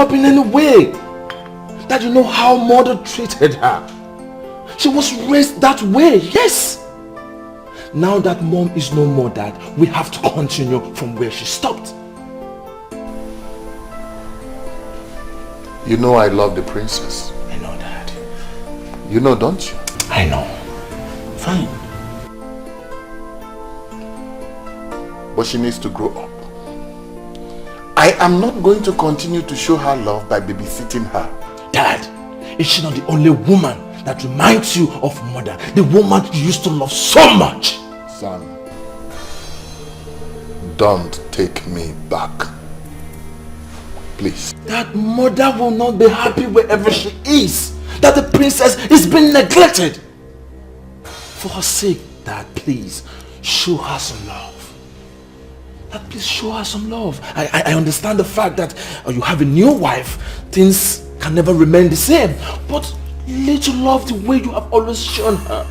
up in any way. That you know how mother treated her. She was raised that way, yes. Now that mom is no more, Dad, we have to continue from where she stopped. You know I love the princess. I know, Dad. You know, don't you? I know. Fine. But she needs to grow up. I am not going to continue to show her love by babysitting her. Dad, is she not the only woman that reminds you of mother? The woman you used to love so much? Son, don't take me back. Please. That mother will not be happy wherever she is. That the princess is being neglected. For her sake, Dad, please, show her some love. Dad, please show her some love. I understand the fact that you have a new wife. Things can never remain the same. But let her love the way you have always shown her.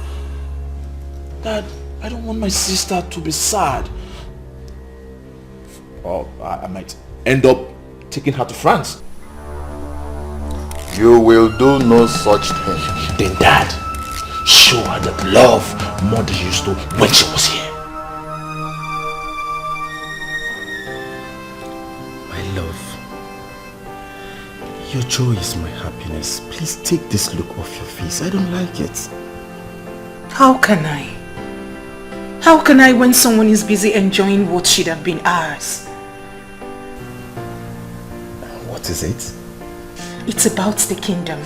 Dad, I don't want my sister to be sad. Or I might end up taking her to France. You will do no such thing. Then Dad, show her that love mother used to when she was here. My love, your joy is my happiness. Please take this look off your face. I don't like it. How can I? How can I when someone is busy enjoying what should have been ours? What is it? It's about the kingdom.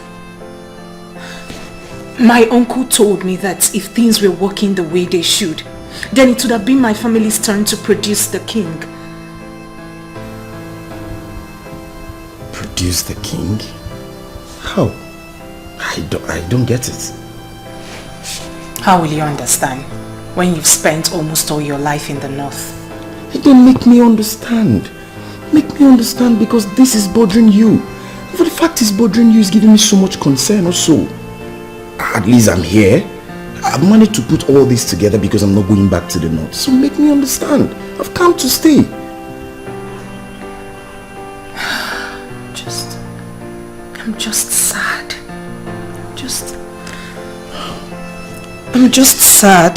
My uncle told me that if things were working the way they should, then it would have been my family's turn to produce the king. Produce the king? How? I don't get it. How will you understand when you've spent almost all your life in the north? It don't make me understand. Make me understand, because this is bothering you. But the fact is bothering you is giving me so much concern also. At least I'm here. I've managed to put all this together because I'm not going back to the north. So make me understand. I've come to stay. I'm just sad. I'm just sad.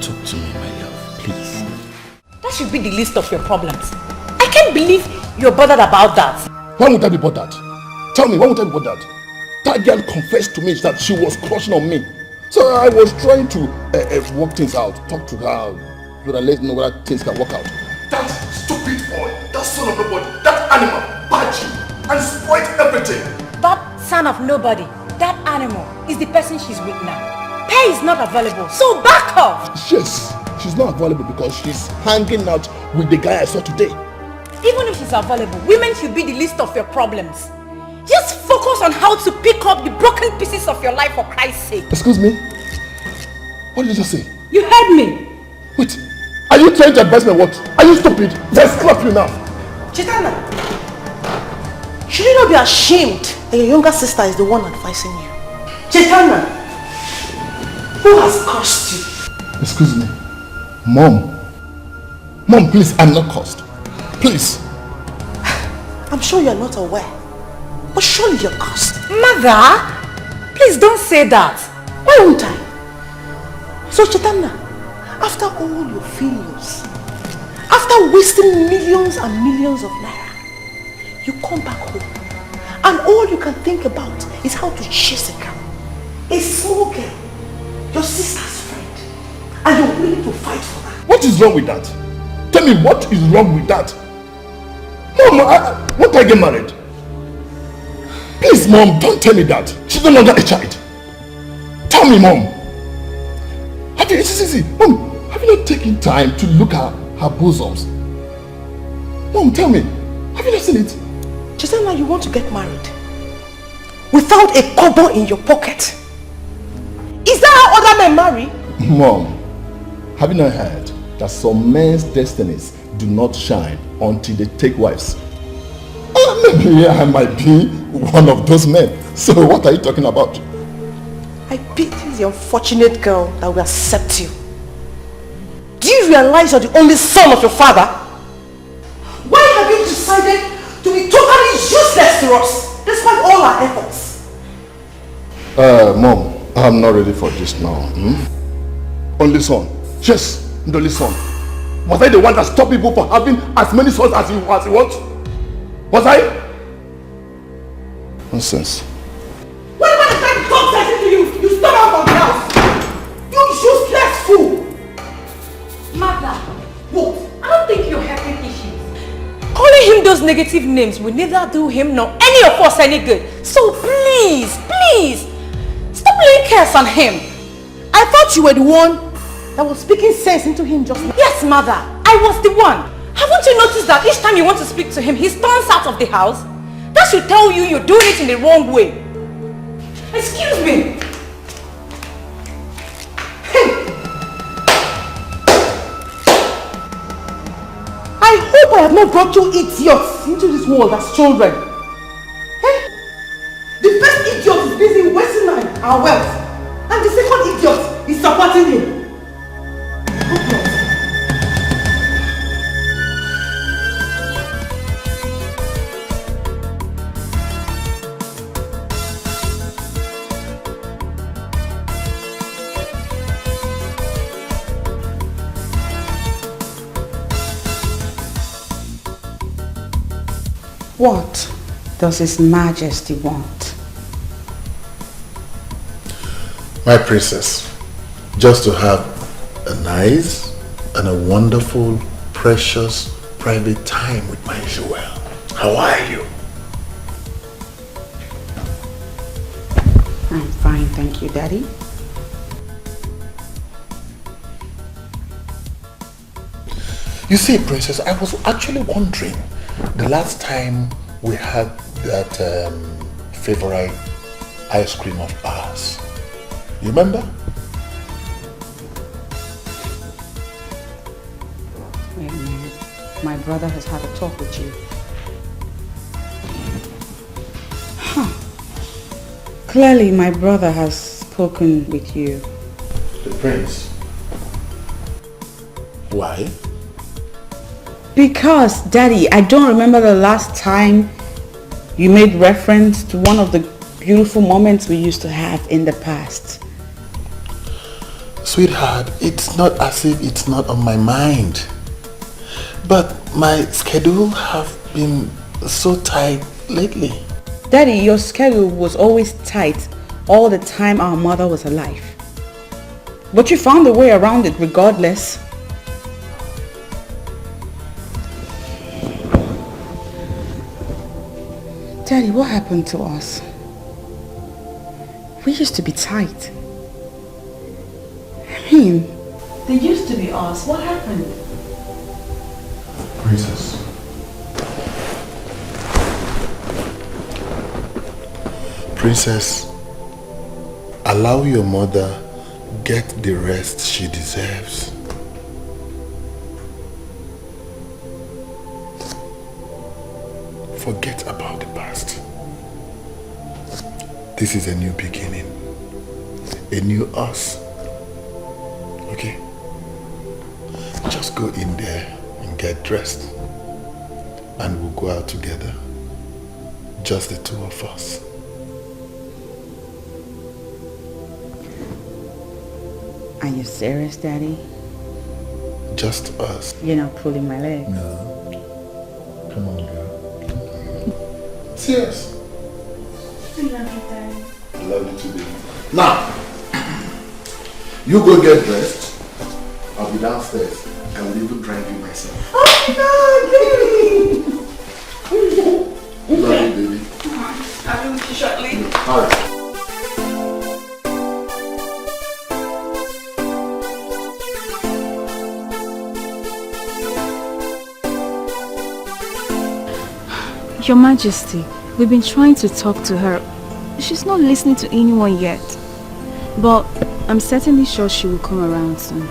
Talk to me, my love, please. That should be the list of your problems. I can't believe you're bothered about that. Why would I be bothered? Tell me, why would I be bothered? That girl confessed to me that she was crushing on me. So I was trying to work things out, talk to her, so that let me know whether things can work out. That stupid boy, that son of nobody, that animal, badged you and spoiled everything. That son of nobody, that animal, is the person she's with now. Pay is not available, so back off. Yes, she's not available because she's hanging out with the guy I saw today. Even if she's available, women should be the least of your problems. Just focus on how to pick up the broken pieces of your life, for Christ's sake. Excuse me? What did you just say? You heard me. Wait, are you trying to advise me what? Are you stupid? Let's slap you now. Chitana, should you not be ashamed that your younger sister is the one advising you? Chitana, who has cursed you? Excuse me. Mom, please, I'm not cursed. Please. I'm sure you're not aware, but surely you're cursed. Mother, please don't say that. Why won't I? So Chitana, after all your failures, after wasting millions and millions of naira, you come back home and all you can think about is how to chase a girl, a small girl, your sister's friend, and you're willing to fight for her. What is wrong with that? Tell me, what is wrong with that? Mom, won't I get married? Please, Mom, don't tell me that. She's no longer a child. Tell me, Mom. Mom, have you not taken time to look at her bosoms? Mom, tell me. Have you not seen it? Chitana, you want to get married without a kobo in your pocket? Is that how other men marry? Mom, have you not heard that some men's destinies do not shine until they take wives? Maybe I might be one of those men. So what are you talking about? I pity the unfortunate girl that will accept you. Do you realize you're the only son of your father? Why have you decided to to us, despite all our efforts. Mom, I'm not ready for this now. Only son. Yes, the only son. Was I the one that stopped people from having as many sons as he wants? Was I? Nonsense. Whenever the time talks to you, you stop out of the house. You useless fool. Mother, What? I don't think you're helping issues. Calling him those negative names will neither do him nor any of us any good. So please, stop laying curse on him. I thought you were the one that was speaking sense into him just now. Yes, mother, I was the one. Haven't you noticed that each time you want to speak to him, he storms out of the house? That should tell you you're doing it in the wrong way. Excuse me. I hope I have not brought you idiots into this world as children. Hey? The first idiot is busy wasting our wealth, and the second idiot is supporting him. What does His Majesty want? My princess, just to have a nice and a wonderful, precious, private time with my Joel. How are you? I'm fine, thank you, Daddy. You see, princess, I was actually wondering, the last time we had that favorite ice cream of ours, you remember? Wait a minute. My brother has had a talk with you. Clearly, my brother has spoken with you. The prince. Why? Because, Daddy, I don't remember the last time you made reference to one of the beautiful moments we used to have in the past. Sweetheart, it's not as if it's not on my mind. But my schedule have been so tight lately. Daddy, your schedule was always tight all the time our mother was alive. But you found a way around it regardless. Daddy, what happened to us? We used to be tight. I mean, they used to be us. What happened? Princess. Princess, allow your mother get the rest she deserves. Forget about the past. This is a new beginning. A new us. Okay? Just go in there and get dressed. And we'll go out together. Just the two of us. Are you serious, Daddy? Just us. You're not pulling my leg. No. Come on, girl. Serious. I love you, Daddy. I love you too, baby. Now, you go get dressed. I'll be downstairs. I will even drive you myself. Oh my God, Love you, baby. I'll be with you shortly. All right. Your Majesty, we've been trying to talk to her. She's not listening to anyone yet. But I'm certainly sure she will come around soon.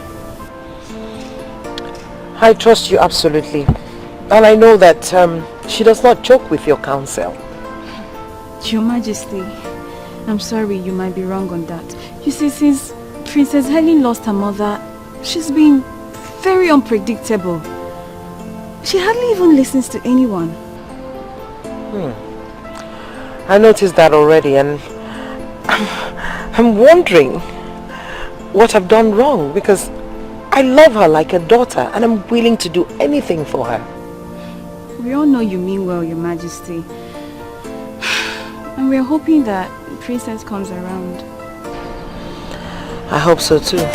I trust you absolutely. And I know that she does not joke with your counsel. Your Majesty, I'm sorry, you might be wrong on that. You see, since Princess Helen lost her mother, she's been very unpredictable. She hardly even listens to anyone. I noticed that already, and I'm wondering what I've done wrong, because I love her like a daughter and I'm willing to do anything for her. We all know you mean well, Your Majesty. And we're hoping that Princess comes around. I hope so too.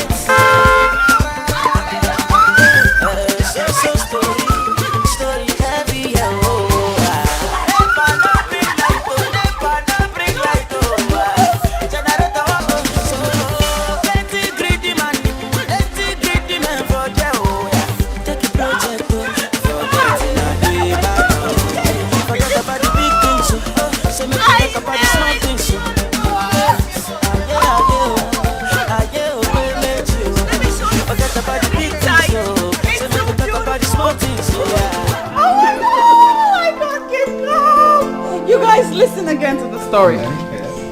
Listen again to the story.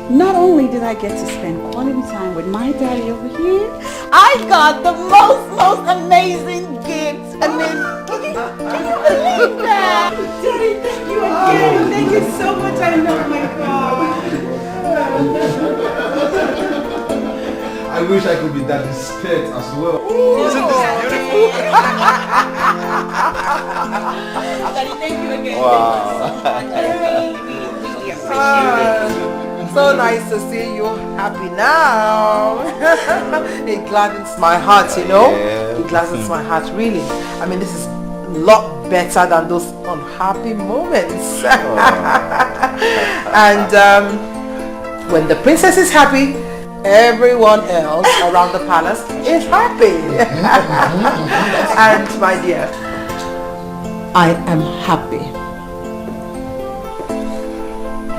Not only did I get to spend quality time with my daddy over here, I got the most amazing gifts. I mean, can you believe that? Daddy, thank you again. Thank you so much. I know, my God. I wish I could be that skirt as well. Isn't this beautiful? Daddy, thank you again. Wow. So nice to see you happy now. It gladdens my heart, you know. It gladdens my heart, really. I mean, this is a lot better than those unhappy moments. And when the princess is happy, everyone else around the palace is happy. And my dear, I am happy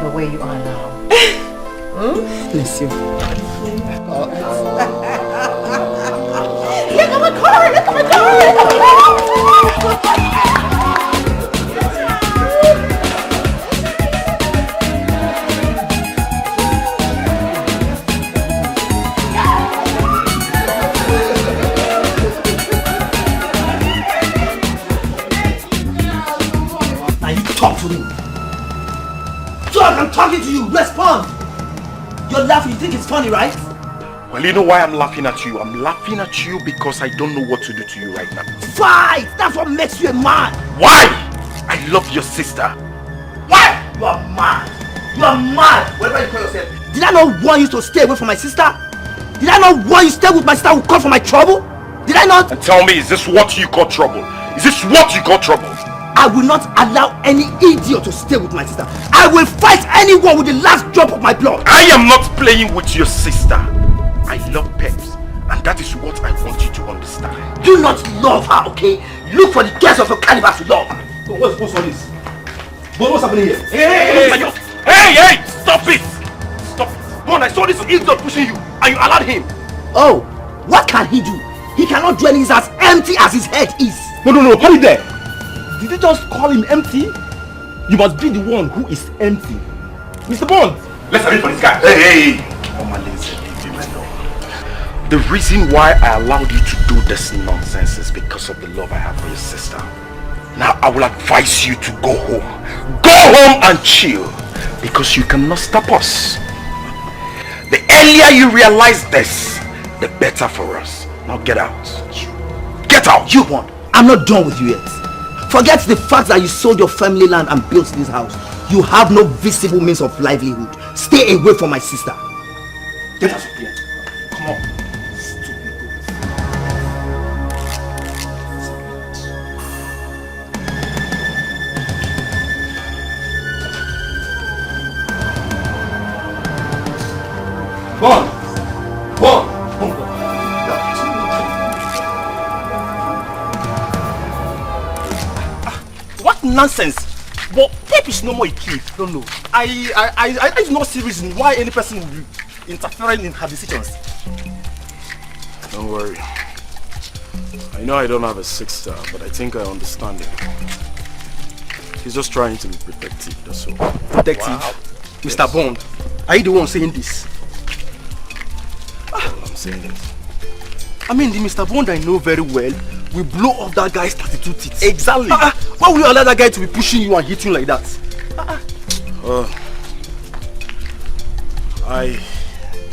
the way you are now. Bless you. Look at my car! Look at my car! Now you talk to me. George, I'm talking to you. Respond. You're laughing. You think it's funny, right? Well, you know why I'm laughing at you? I'm laughing at you because I don't know what to do to you right now. Fight! That's what makes you a man. Why? I love your sister. Why? You are mad. You are mad. Whatever you call yourself. Did I not want you to stay away from my sister? Did I not want you to stay with my sister who called for my trouble? Did I not? And tell me, is this what you call trouble? Is this what you call trouble? I will not allow any idiot to stay with my sister. I will fight anyone with the last drop of my blood. I am not playing with your sister. I love Peps, and that is what I want you to understand. Do not love her, okay? Look for the girls of your caliber to love. What's all this? What's happening here? Hey! Stop it! Stop it! Man, I saw this idiot pushing you, and you allowed him. Oh, what can he do? He cannot do anything as empty as his head is. No, hold it there. Did you just call him empty? You must be the one who is empty. Mr. Bond! Let's arrange for this guy. Hey! The reason why I allowed you to do this nonsense is because of the love I have for your sister. Now I will advise you to go home. Go home and chill, because you cannot stop us. The earlier you realize this, the better for us. Now get out. Get out! You won. I'm not done with you yet. Forget the fact that you sold your family land and built this house. You have no visible means of livelihood. Stay away from my sister. Get out of here. Come on. Bond! What nonsense! But Pep is no more a kid. No. I do not see reason why any person will be interfering in her decisions. Don't worry. I know I don't have a sister, but I think I understand him. He's just trying to be protective, that's all. Protective? Wow. Mr. Yes. Bond, are you the one saying this? Well, I'm saying this. I mean, the Mr. Bond I know very well will blow off that guy's 32 teeth. Exactly. Why will you allow that guy to be pushing you and hitting you like that? I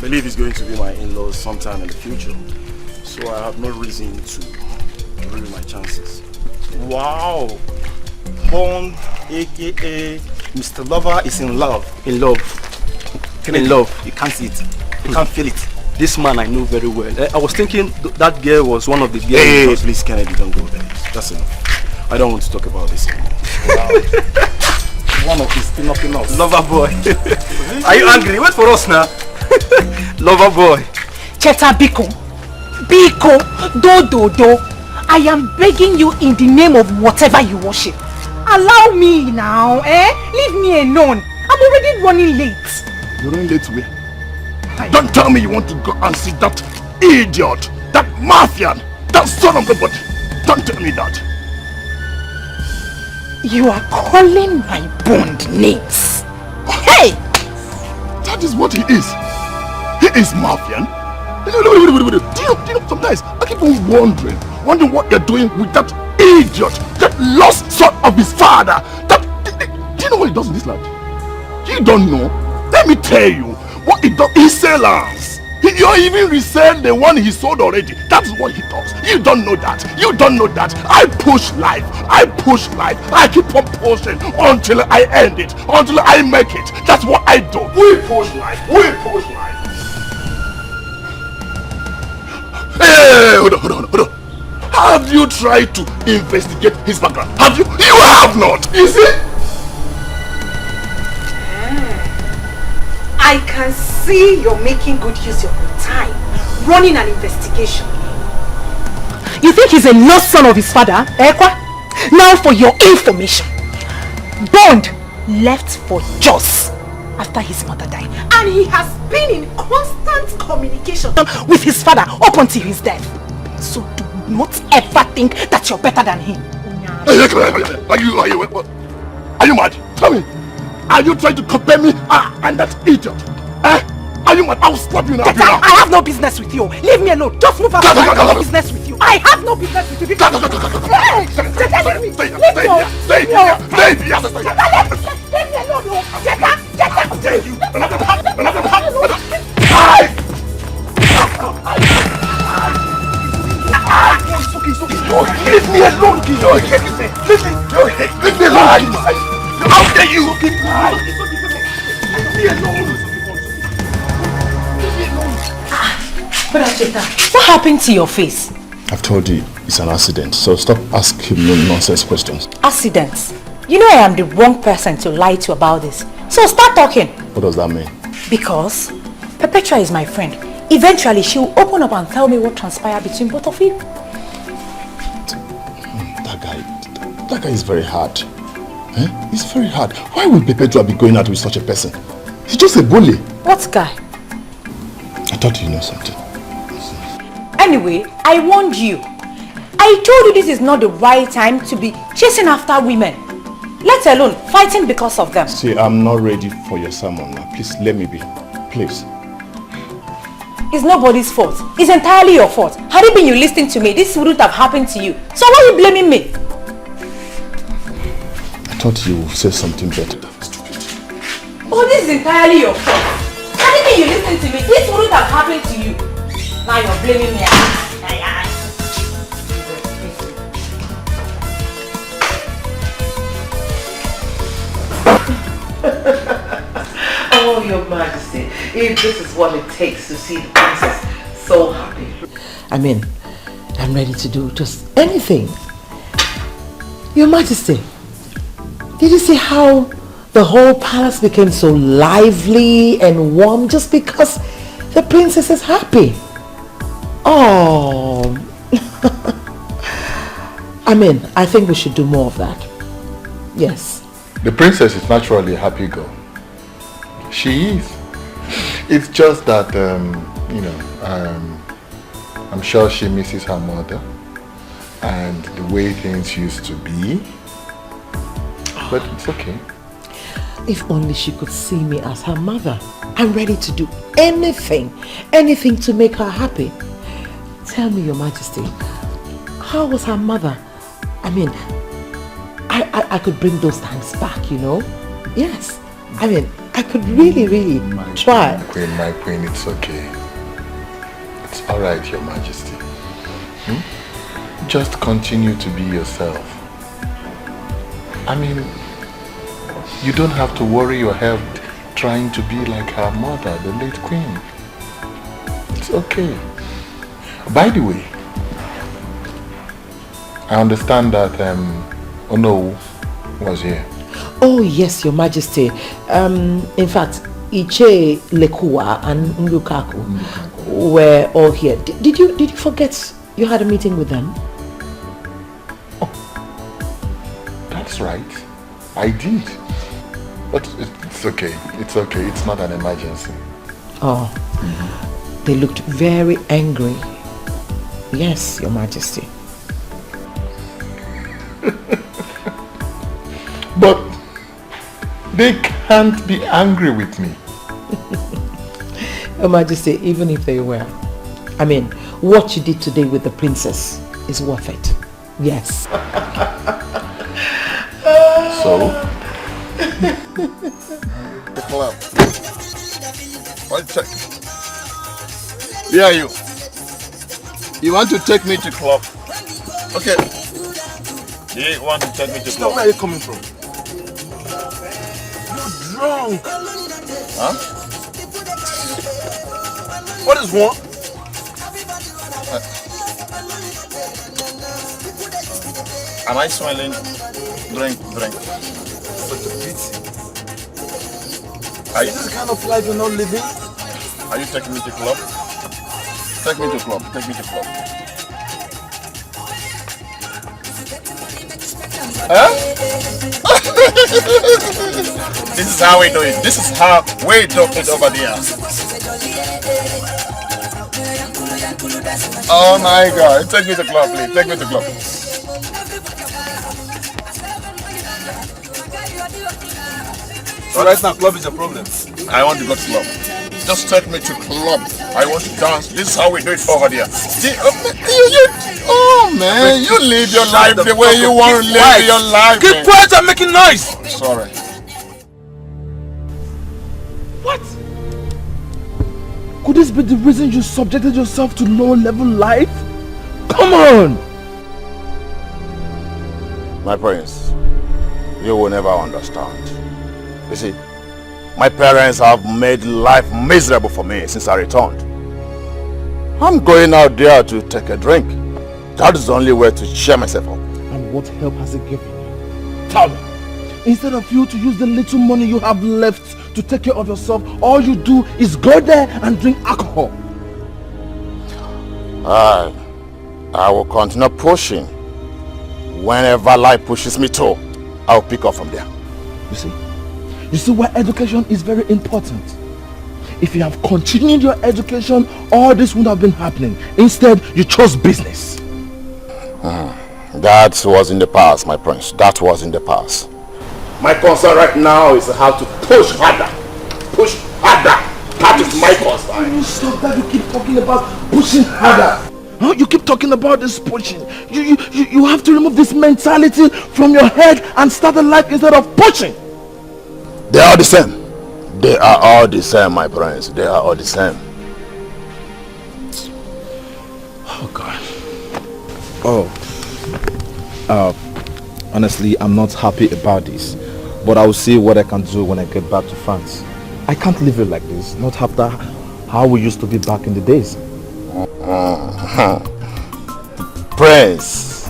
believe he's going to be my in-laws sometime in the future. So I have no reason to ruin my chances. Wow! Bond, aka Mr. Lover, is in love. In love. In love. You can't see it. You can't feel it. This man I know very well. I was thinking that girl was one of the girls. Hey, please, Kennedy, don't go there. That's enough. I don't want to talk about this anymore. Wow. One of his still knocking us. Lover boy. Are you angry? Wait for us now. Lover boy. Cheta Biko. Biko. Do. I am begging you in the name of whatever you worship. Allow me now, Leave me alone. I'm already running late. You're running late to me? Don't tell me you want to go and see that idiot, that mafian, that son of the body. Don't tell me that. You are calling my bond names. Hey! That is what he is. He is mafian. Do you know, sometimes I keep on wondering what you're doing with that idiot, that lost son of his father. Do you know what he does in this land? You don't know. Let me tell you what he does. He sells. You're even resell the one he sold already. That's what he does. You don't know that. You don't know that. I push life. I keep on pushing until I end it, until I make it. That's what I do. We push life. Hey, hold on. Have you tried to investigate his background? Have you? You have not. You see? I can see you're making good use of your time, running an investigation. You think he's a lost son of his father, Ekwa? Now for your information, Bond left for Jos after his mother died, and he has been in constant communication with his father up until his death. So do not ever think that you're better than him. Are you mad? Tell me. Are you trying to compare me and that idiot? Are you mad? I'll slap you now. I have no business with you. Leave me alone. Just move out. I have no business with you. I have no business with you. Leave me. Stay me alone. How dare you? What happened to your face? I've told you, it's an accident, so stop asking me nonsense questions. Accidents? You know I am the wrong person to lie to about this. So start talking. What does that mean? Because Perpetua is my friend. Eventually she will open up and tell me what transpired between both of you. That guy is very hard. He's very hard. Why would Perpetua be going out with such a person? He's just a bully. What guy? I thought you know something. Anyway, I warned you. I told you this is not the right time to be chasing after women. Let alone fighting because of them. See, I'm not ready for your sermon now. Please, let me be. Please. It's nobody's fault. It's entirely your fault. Had it been you listening to me, this wouldn't have happened to you. So why are you blaming me? I thought you would say something better. Oh, this is entirely your fault. Had it been you listening to me, this wouldn't have happened to you. Now you're blaming me. Oh, Your Majesty, if this is what it takes to see the princess so happy. I mean, I'm ready to do just anything. Your Majesty, did you see how the whole palace became so lively and warm just because the princess is happy? Oh, I mean, I think we should do more of that. Yes. The princess is naturally a happy girl. She is. It's just that, I'm sure she misses her mother and the way things used to be. But it's okay. If only she could see me as her mother. I'm ready to do anything to make her happy. Tell me, Your Majesty, how was her mother? I mean, I could bring those times back, you know? Yes. I mean, I could really try. My queen, it's okay. It's alright, Your Majesty. Just continue to be yourself. I mean, you don't have to worry your health trying to be like her mother, the late queen. It's okay. By the way, I understand that Ono was here. Oh yes, Your Majesty. In fact, Iche, Lekua and Ngukaku were all here. Did you forget you had a meeting with them? Oh, that's right. I did. But it's okay. It's okay. It's not an emergency. Oh, they looked very angry. Yes, Your Majesty. But they can't be angry with me. Your Majesty, even if they were, I mean, what you did today with the princess is worth it. Yes. So? The club. One check. Where are you? You want to take me to club? Okay. You want to take me to club? Where are you coming from? You're drunk. Huh? What is wrong? Am I smiling? Drink. Such a pity. Are you, Is this the kind of life you're not living? are you taking me to club? Take me to club. Take me to club. Huh? This is how we do it. This is how we do it over there. Oh my God! Take me to club, please. Take me to club. So right now, club is a problem. I want to go to club. Just take me to club. I want to dance. This is how we do it over there. See, oh man, you live your life the way you want to live your life. Keep quiet and making noise. Sorry. What? Could this be the reason you subjected yourself to low-level life? Come on! My prince, you will never understand. You see, my parents have made life miserable for me since I returned. I'm going out there to take a drink. That is the only way to cheer myself up. And what help has it given you? Tell me. Instead of you to use the little money you have left to take care of yourself, all you do is go there and drink alcohol. I will continue pushing. Whenever life pushes me to, I'll pick up from there. You see why education is very important. If you have continued your education, all this would have been happening. Instead, you chose business. That was in the past, my prince. That was in the past. My concern right now is how to push harder. Push harder. That is my concern. You stop that. You keep talking about pushing harder. Huh? You keep talking about this pushing. You have to remove this mentality from your head and start a life instead of pushing. They are the same. They are all the same, my friends. They are all the same. Oh God. Honestly, I'm not happy about this. But I will see what I can do when I get back to France. I can't live it like this. Not after how we used to be back in the days. Prince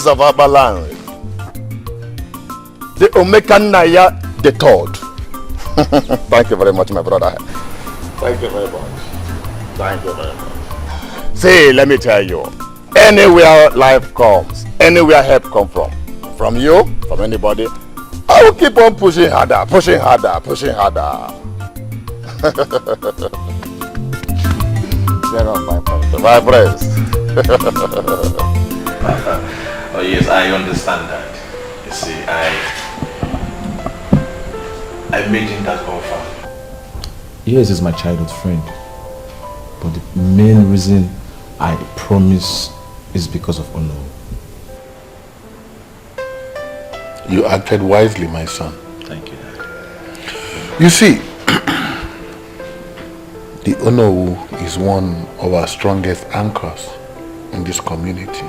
of Abalan. The Omekan Naya the third. Thank you very much, my brother. Thank you very much. Thank you very much. See, let me tell you, anywhere life comes, anywhere help come from you, from anybody, I will keep on pushing harder, pushing harder, pushing harder. They're not my friends. Oh yes, I understand that. You see, I made him that offer. Yes, he's my childhood friend. But the main reason I promise is because of Ono. You acted wisely, my son. Thank you, Dad. You see, the Onowu is one of our strongest anchors in this community.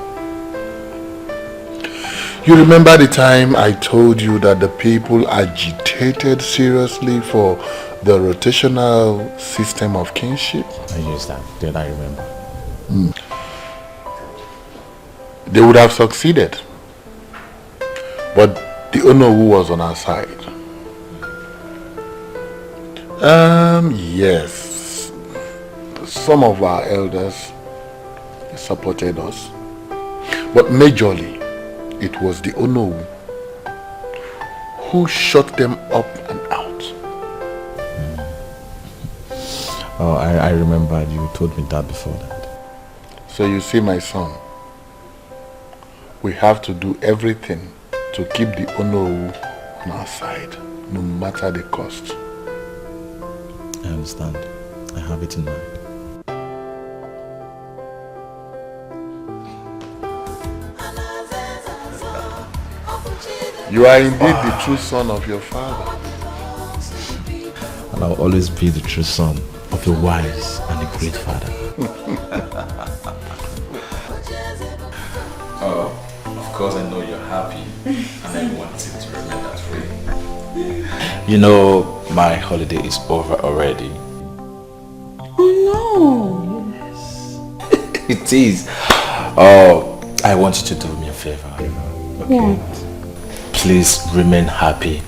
You remember the time I told you that the people agitated seriously for the rotational system of kinship? I used that. Did I remember? They would have succeeded. But the Onowu was on our side. Yes. Some of our elders supported us. But majorly, it was the Onowu who shut them up and out. Oh, I remember you told me that before that. So you see, my son, we have to do everything to keep the Onowu on our side, no matter the cost. I understand. I have it in mind. You are indeed the true son of your father. And I'll always be the true son of a wise and a great father. Of course I know you're happy and I want it to remain that way. You know, my holiday is over already. Oh no! It is. Oh, I want you to do me a favor. Okay. What? Please remain happy.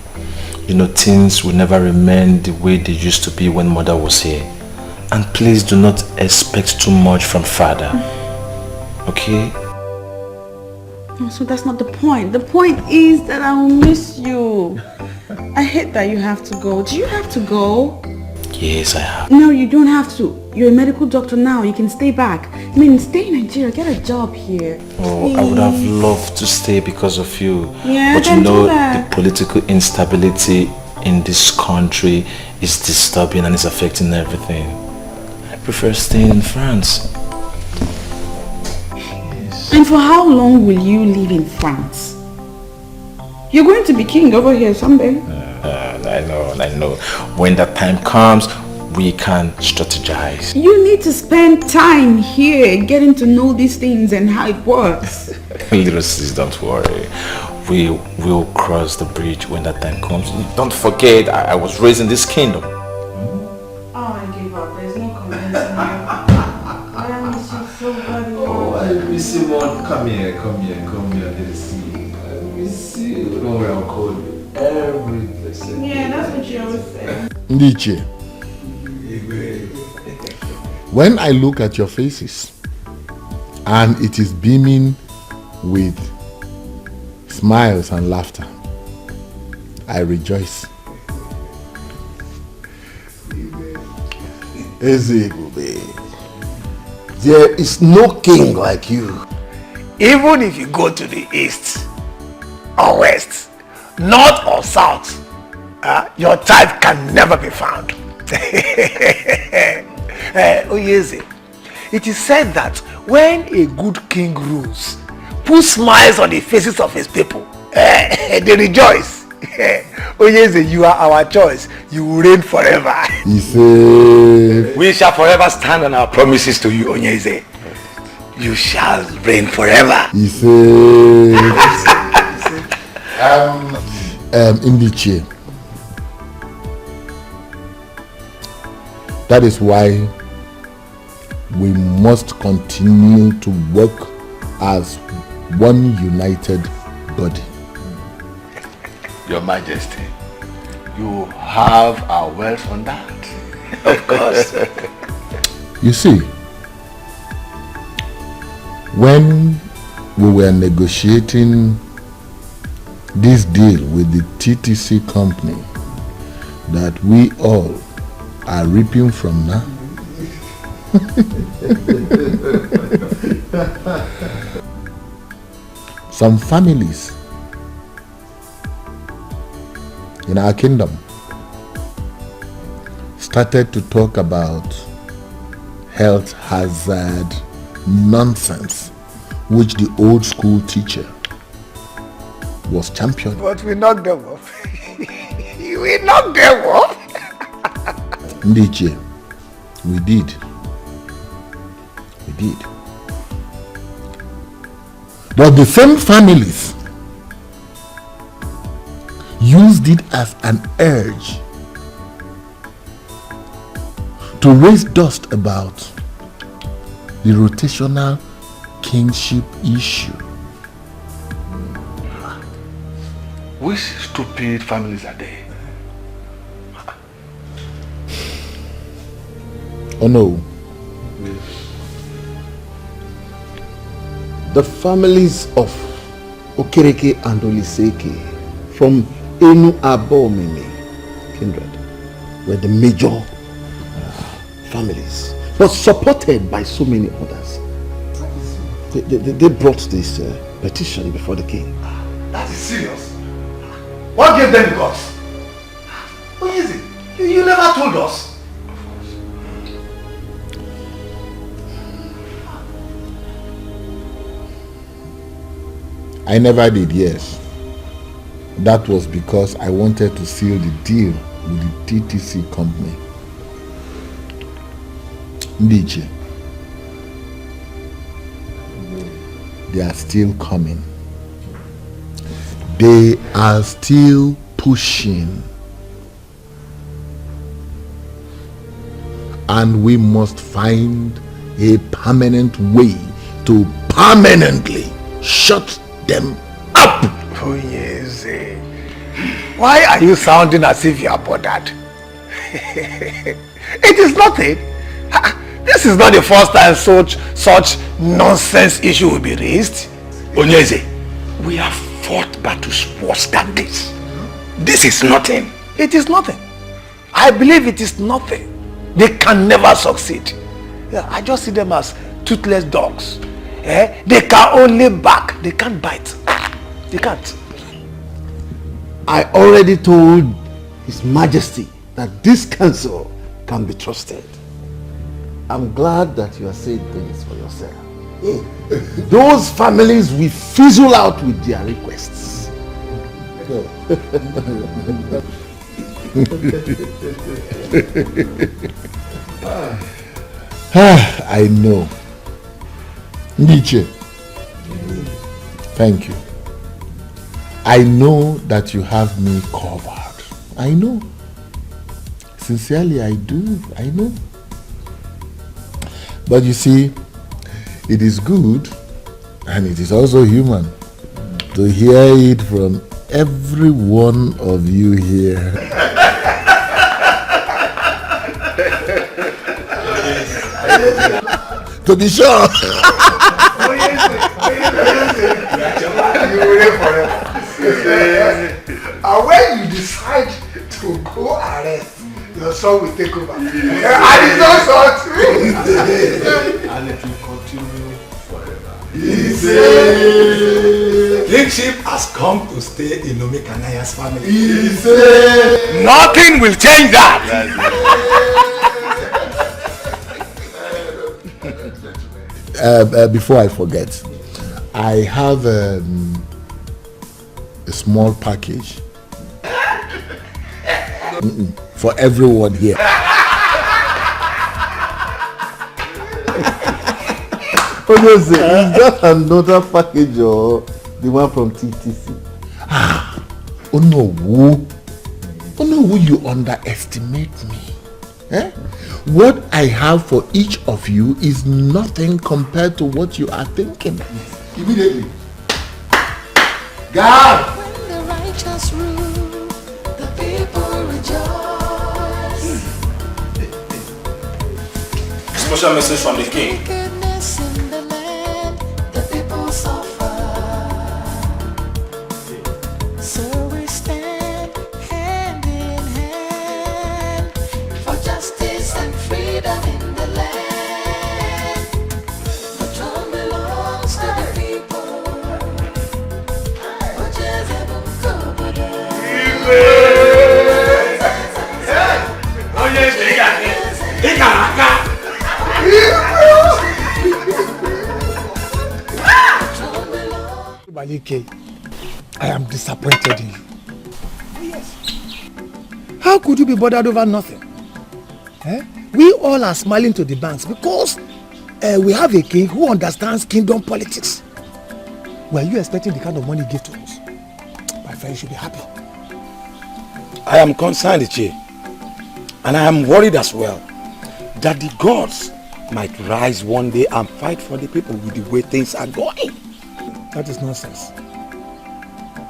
You know, things will never remain the way they used to be when mother was here. And please do not expect too much from father. Okay? No, so that's not the point. The point is that I will miss you. I hate that you have to go. Do you have to go? Yes, I have. No, you don't have to. You're a medical doctor now. You can stay back. I mean, stay in Nigeria. Get a job here. Oh, Please. I would have loved to stay because of you. Yeah, but you then know, do that. the political instability in this country is disturbing and is affecting everything. I prefer staying in France. Yes. And for how long will you live in France? You're going to be king over here someday. I know. When that time comes, we can strategize. You need to spend time here getting to know these things and how it works. Little sis, don't worry. We will cross the bridge when that time comes. Don't forget, I was raised in this kingdom. Oh, I give up. There's no convincing you. I miss you so very much. Oh, I miss you more. Come here. Let's see. I miss you. Don't worry, I'll call you every blessed day. Yeah, that's what you always say. Ndiche, when I look at your faces and it is beaming with smiles and laughter, I rejoice. Ezebube, there is no king like you. Even if you go to the east or west, north or south, your type can never be found. Oyeze, it is said that when a good king rules, puts smiles on the faces of his people, they rejoice. Oyeze, you are our choice. You will reign forever. We shall forever stand on our promises to you, Oyeze. You shall reign forever. Ndiche, that is why we must continue to work as one united body. Your Majesty, you have our words on that. Of course. You see, when we were negotiating this deal with the TTC company that we all are reaping from now, some families in our kingdom started to talk about health hazard nonsense which the old school teacher was championing. But we knocked them off. We knocked them off. Ndiche, we did. We did. But the same families used it as an urge to raise dust about the rotational kingship issue. Which stupid families are they? Oh no. The families of Okereke and Oliseke from Enu Abomimi kindred were the major families, but supported by so many others. They brought this petition before the king. That is serious. What gave them the guts? What is it? You never told us. I never did, yes. That was because I wanted to seal the deal with the TTC company. Ndiche, they are still coming. They are still pushing. And we must find a permanent way to permanently shut them up. Oh yes. Why are you sounding as if you are bothered? It is nothing. This is not the first time such nonsense issue will be raised. Onyeze, we have fought battles worse than this. This is nothing. It is nothing. I believe it is nothing. They can never succeed. Yeah, I just see them as toothless dogs. They can only bark. They can't bite. They can't. I already told His Majesty that this council can be trusted. I'm glad that you are saying things for yourself. Those families will fizzle out with their requests. I know. Nietzsche, thank you. I know that you have me covered. I know. Sincerely, I do. I know. But you see, it is good and it is also human to hear it from every one of you here. To be sure. And when you decide to go arrest, your son will take over. And it's not son too. And it will continue forever. Kingship has come to stay in Omekanaya's family. Nothing will change that. Before I forget, I have a small package for everyone here. It's just another package or the one from TTC. Oh no, you underestimate me. What I have for each of you is nothing compared to what you are thinking. Immediately. God! When the righteous rule, the people rejoice. Special message from the king. Wickedness in the land, the people suffer. So we stand hand in hand for justice and freedom in the land. The throne belongs to the people. I am disappointed in you. How could you be bothered over nothing? We all are smiling to the banks because we have a king who understands kingdom politics. Were you expecting the kind of money he gave to us? My friend, you should be happy. I am concerned, Che, and I am worried as well that the gods might rise one day and fight for the people with the way things are going. That is nonsense.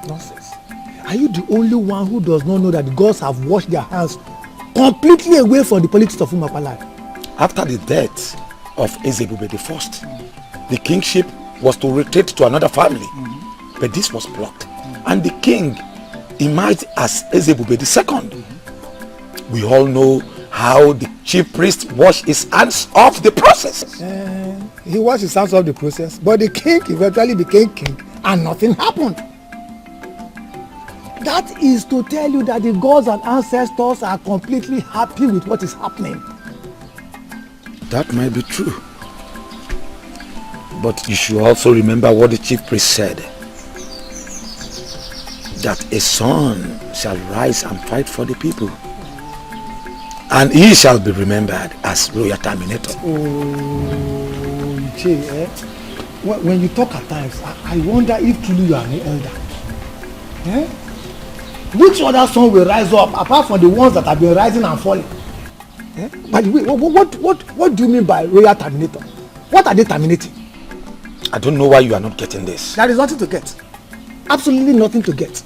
Nonsense. Are you the only one who does not know that the gods have washed their hands completely away from the politics of Umapalai? After the death of Ezebube I, the kingship was to retreat to another family, but this was blocked, and the king emerged as Ezebube II. We all know how the chief priest washed his hands off the process. He washed his hands off the process, but the king eventually became king and nothing happened. That is to tell you that the gods and ancestors are completely happy with what is happening. That might be true. But you should also remember what the chief priest said. That a son shall rise and fight for the people. And he shall be remembered as royal terminator. Oh, Che, when you talk at times, I wonder if truly you are an elder. Which other son will rise up apart from the ones that have been rising and falling? By the way, what do you mean by royal terminator? What are they terminating? I don't know why you are not getting this. There is nothing to get. Absolutely nothing to get.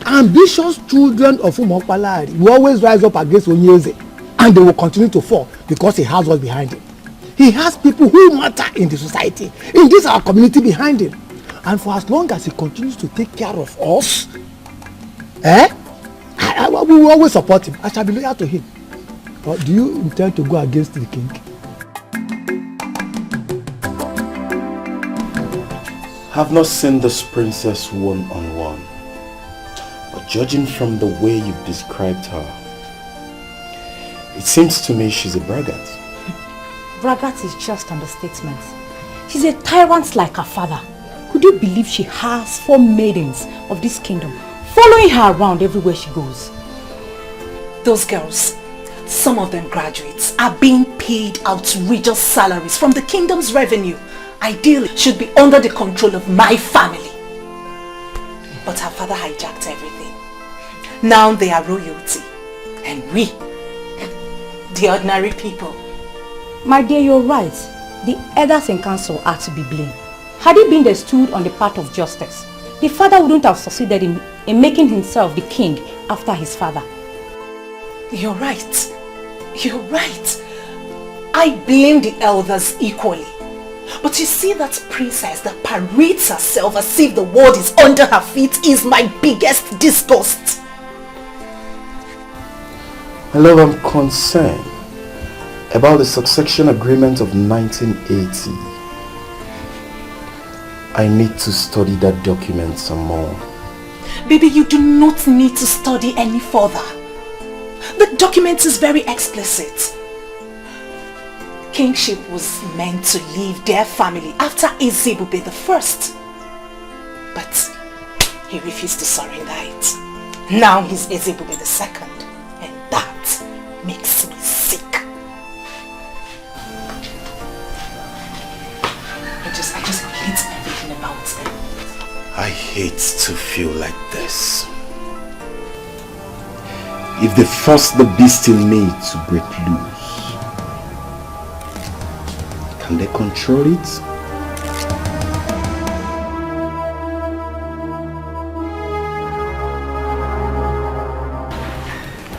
Ambitious children of Umokpalari will always rise up against Onyeze, and they will continue to fall because he has what's behind him. He has people who matter in the society, in this our community behind him. And for as long as he continues to take care of us, we will always support him. I shall be loyal to him. But do you intend to go against the king? I've not seen this princess one-on-one, but judging from the way you've described her, it seems to me she's a braggart. Braggart is just understatement. She's a tyrant like her father. Could you believe she has 4 maidens of this kingdom following her around everywhere she goes? Those girls, some of them graduates, are being paid outrageous salaries from the kingdom's revenue. Ideally, should be under the control of my family. But her father hijacked everything. Now they are royalty. And we, the ordinary people. My dear, you're right. The elders in council are to be blamed. Had it been they stood on the path of justice, the father wouldn't have succeeded in making himself the king after his father. You're right. You're right. I blame the elders equally. But you see, that princess that parades herself as if the world is under her feet is my biggest disgust. My love, I'm concerned about the succession agreement of 1980. I need to study that document some more. Baby, you do not need to study any further. The document is very explicit. Kingship was meant to leave their family after Ezebube I. But he refused to surrender it. Now he's Ezebube II. And that makes me sick. I just hate everything about them. I hate to feel like this. If they force the beast in me to break loose, can they control it?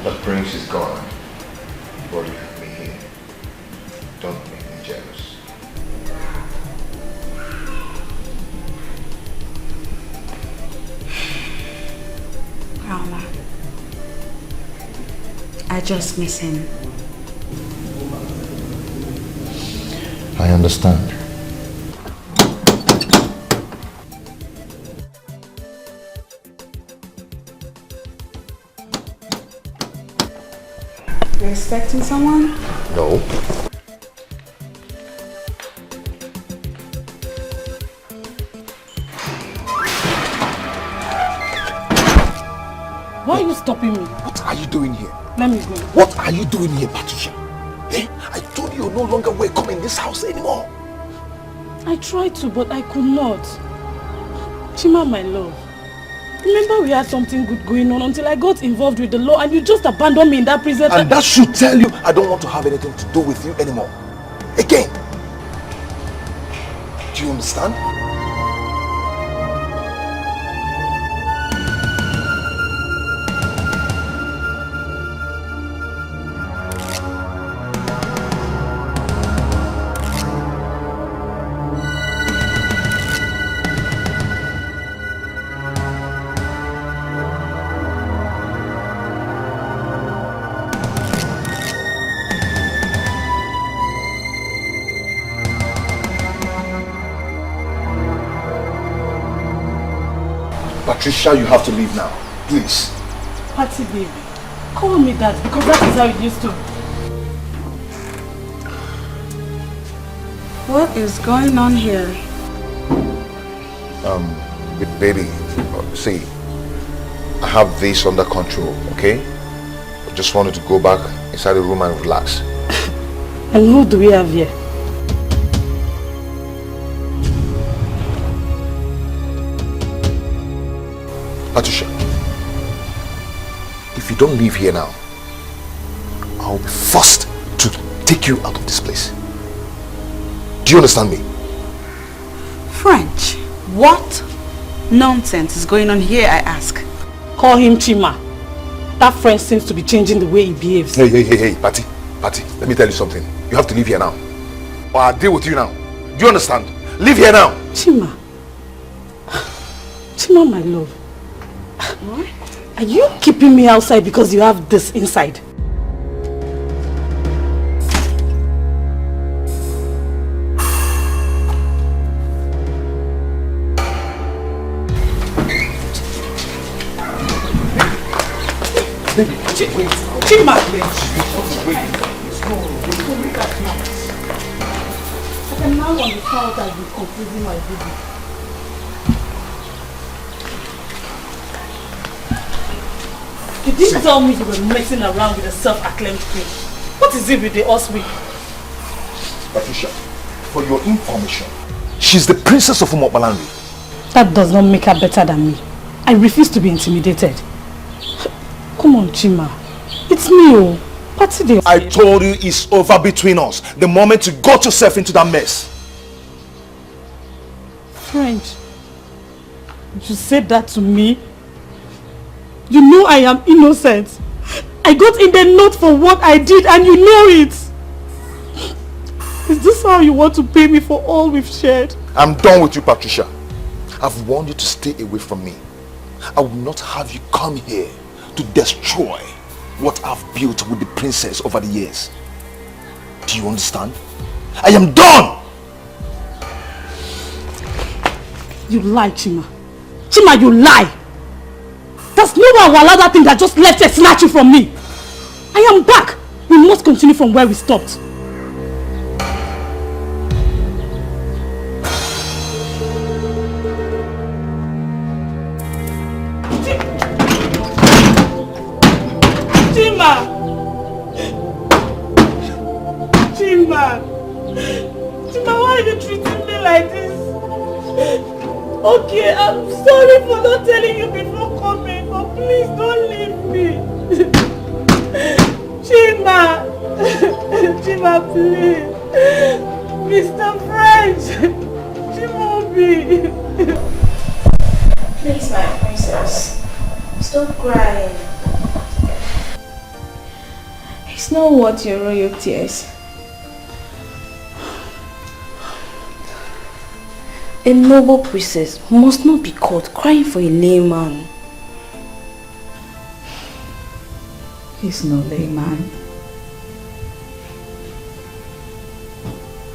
The prince is gone, but you have me here. Don't make me jealous. Rama, I just miss him. I understand. You're expecting someone? No. Why are you stopping me? What are you doing here? Let me go. What are you doing here, Patricia? Eh? I told you you're no longer welcome in this house anymore. I tried to, but I could not. Chima, my love. Remember we had something good going on until I got involved with the law and you just abandoned me in that prison. And that should tell you I don't want to have anything to do with you anymore. Again. Do you understand? Patricia, you have to leave now. Please. Patty, baby. Call me that because that is how it used to. What is going on here? Baby, see, I have this under control, okay? I just wanted to go back inside the room and relax. And who do we have here? Patricia, if you don't leave here now, I'll be forced to take you out of this place. Do you understand me? French, what nonsense is going on here, I ask? Call him Chima. That French seems to be changing the way he behaves. Hey, Patty, let me tell you something. You have to leave here now. Or I'll deal with you now. Do you understand? Leave here now. Chima, my love. What? Are you keeping me outside because you have this inside? Chima! I can now understand what I've been confusing my baby. You didn't tell me you were messing around with a self-acclaimed queen. What is it with the Oswey? Patricia, for your information, she's the princess of Umobalanri. That does not make her better than me. I refuse to be intimidated. Come on, Chima. It's me, oh. Patty Day. I told you it's over between us. The moment you got yourself into that mess. French, you said that to me? You know I am innocent. I got in the note for what I did and you know it. Is this how you want to pay me for all we've shared? I'm done with you, Patricia. I've warned you to stay away from me. I will not have you come here to destroy what I've built with the princess over the years. Do you understand? I am done! You lie, Chima. Chima, you lie! There's no one will allow that thing that just left and snatch you from me. I am back. We must continue from where we stopped. Chima, why are you treating me like this? Okay, I'm sorry for not telling you before coming, but please don't leave me. Chima, please. Mr. French, Chimobi. Please, my princess, stop crying. It's not worth your royal tears. A noble princess must not be caught crying for a layman. He's no layman.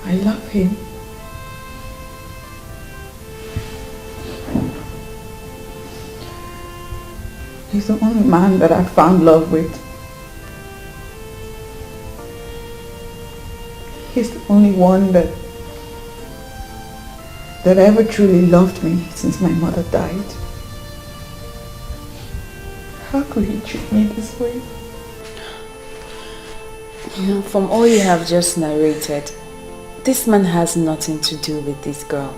I love him. He's the only man that I found love with. He's the only one that ever truly loved me since my mother died. How could he treat me this way? You know, from all you have just narrated, this man has nothing to do with this girl.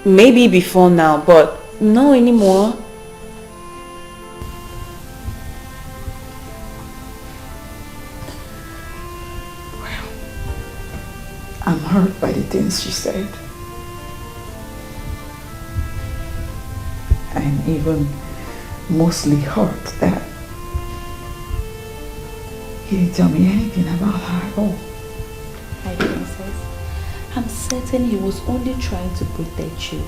Maybe before now, but no anymore. Well, I'm hurt by the things she said. I'm even mostly hurt that he didn't tell me anything about her at all. My princess, I'm certain he was only trying to protect you.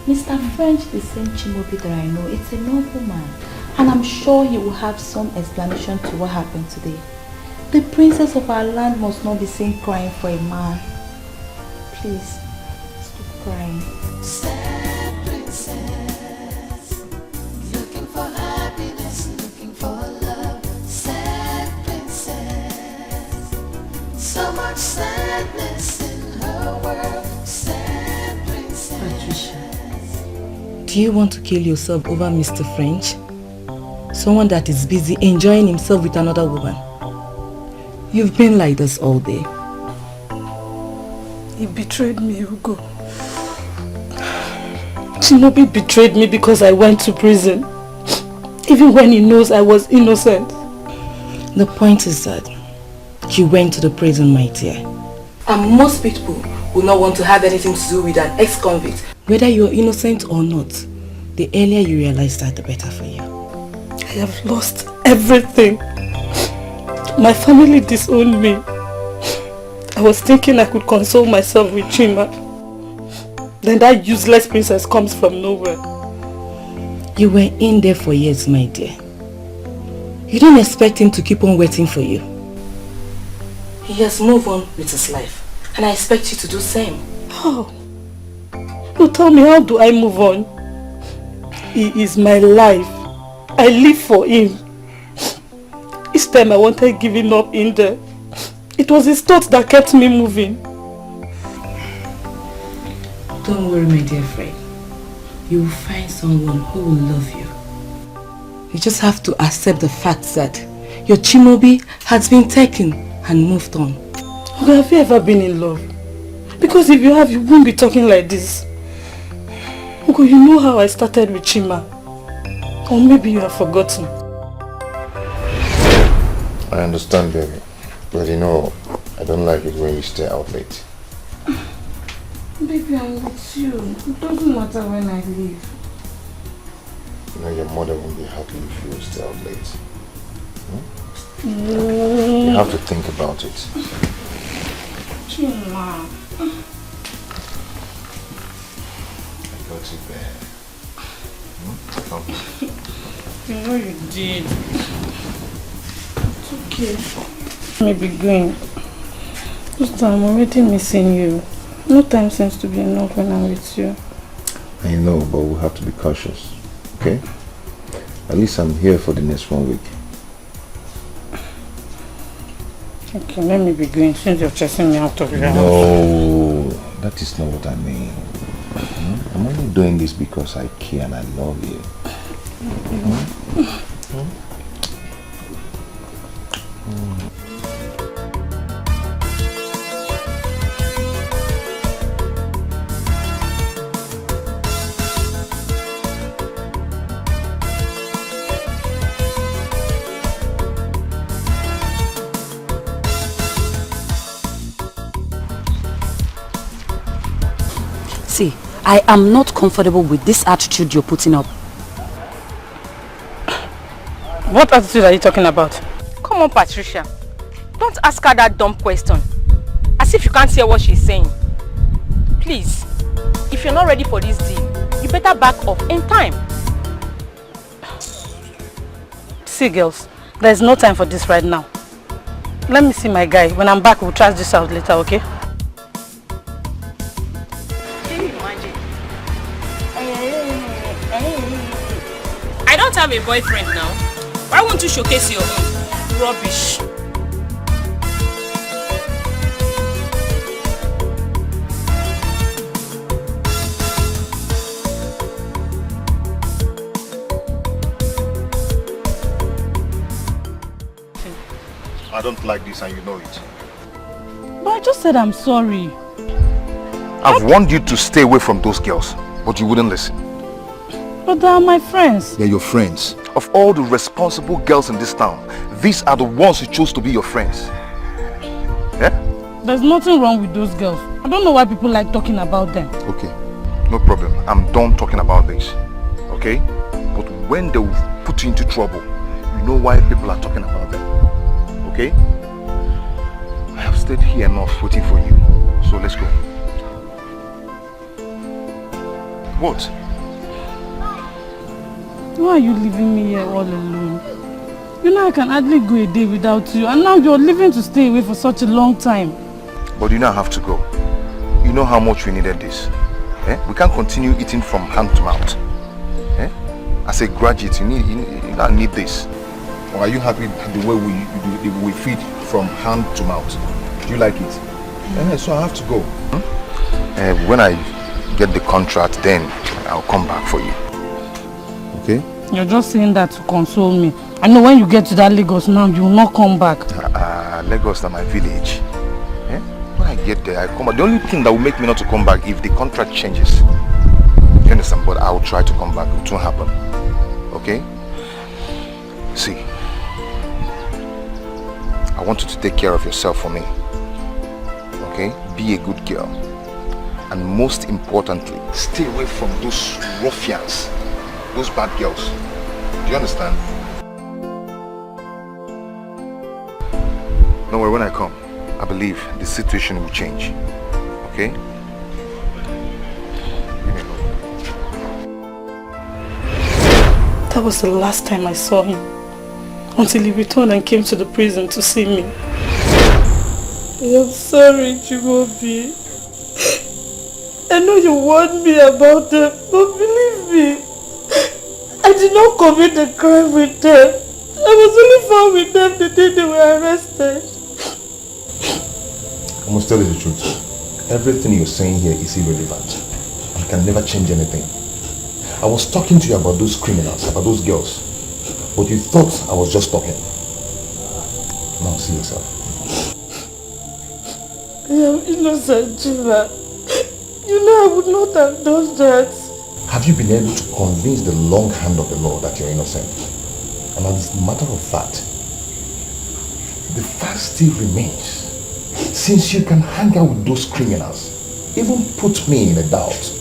Mr. French, the same Chimobi that I know, it's a noble man. And I'm sure he will have some explanation to what happened today. The princess of our land must not be seen crying for a man. Please, stop crying. Sad princess, looking for happiness, looking for love. Sad princess, so much sadness in her world. Sad princess. Patricia, do you want to kill yourself over Mr. French? Someone that is busy enjoying himself with another woman. You've been like this all day. He betrayed me, Hugo. Shinobi betrayed me because I went to prison. Even when he knows I was innocent. The point is that you went to the prison, my dear. And most people will not want to have anything to do with an ex-convict. Whether you're innocent or not, the earlier you realize that, the better for you. I have lost everything. My family disowned me. I was thinking I could console myself with Chima. Then that useless princess comes from nowhere. You were in there for years, my dear. You didn't expect him to keep on waiting for you. He has moved on with his life, and I expect you to do the same. How? You tell me, how do I move on? He is my life. I live for him. Each time I wanted giving up in there, it was his thoughts that kept me moving. Don't worry, my dear friend. You will find someone who will love you. You just have to accept the fact that your Chimobi has been taken and moved on. Have you ever been in love? Because if you have, you won't be talking like this. Uncle, you know how I started with Chima. Or maybe you have forgotten. I understand, baby. But you know, I don't like it when you stay out late. Baby, I'm with you. It doesn't matter when I leave. You know, your mother won't be happy if you stay out late. Mm. You have to think about it. Chima. I got you there. Come. You know you did. It's okay. Let me be going. This time I'm already missing you. No time seems to be enough when I'm with you. I know, but we'll have to be cautious. Okay? At least I'm here for the next 1 week. Okay, let me be going since you're chasing me out of your house. No, that is not what I mean. I'm only doing this because I care and I love you. See, I am not comfortable with this attitude you're putting up. What attitude are you talking about? Come on, Patricia. Don't ask her that dumb question. As if you can't hear what she's saying. Please, if you're not ready for this deal, you better back off in time. See, girls, there's no time for this right now. Let me see my guy. When I'm back, we'll trash this out later, okay? I don't have a boyfriend now. Why won't you showcase your own? Rubbish. I don't like this and you know it. But I just said I'm sorry. I've warned you to stay away from those girls, but you wouldn't listen. But they are my friends. They're your friends. Of all the responsible girls in this town, these are the ones who chose to be your friends. Yeah? There's nothing wrong with those girls. I don't know why people like talking about them. Okay, no problem. I'm done talking about this. Okay? But when they will put you into trouble, you know why people are talking about them. Okay? I have stayed here enough waiting for you. So let's go. What? Why are you leaving me here all alone? You know I can hardly go a day without you, and now you're leaving to stay away for such a long time. But you now have to go. You know how much we needed this. Eh? We can't continue eating from hand to mouth. Eh? As a graduate, you need this. Or are you happy the way we feed from hand to mouth? Do you like it? So I have to go. When I get the contract, then I'll come back for you. Okay? You're just saying that to console me. I know when you get to that Lagos now, you will not come back. Lagos is my village. Eh? When I get there, I come back. The only thing that will make me not to come back if the contract changes. You understand? But I will try to come back. It won't happen. Okay? See, I want you to take care of yourself for me. Okay? Be a good girl. And most importantly, stay away from those ruffians. Those bad girls. Do you understand? Don't worry, when I come, I believe the situation will change. Okay? That was the last time I saw him. Until he returned and came to the prison to see me. I'm sorry, Chimaobi. I know you warned me about them, but believe me, I did not commit the crime with them. I was only found with them the day they were arrested. I must tell you the truth. Everything you're saying here is irrelevant. You can never change anything. I was talking to you about those criminals, about those girls. But you thought I was just talking. Now see yourself. I am innocent, Jiva. You know I would not have done that. Have you been able to convince the long hand of the law that you're innocent? And as a matter of fact, the fact still remains. Since you can hang out with those criminals, even put me in a doubt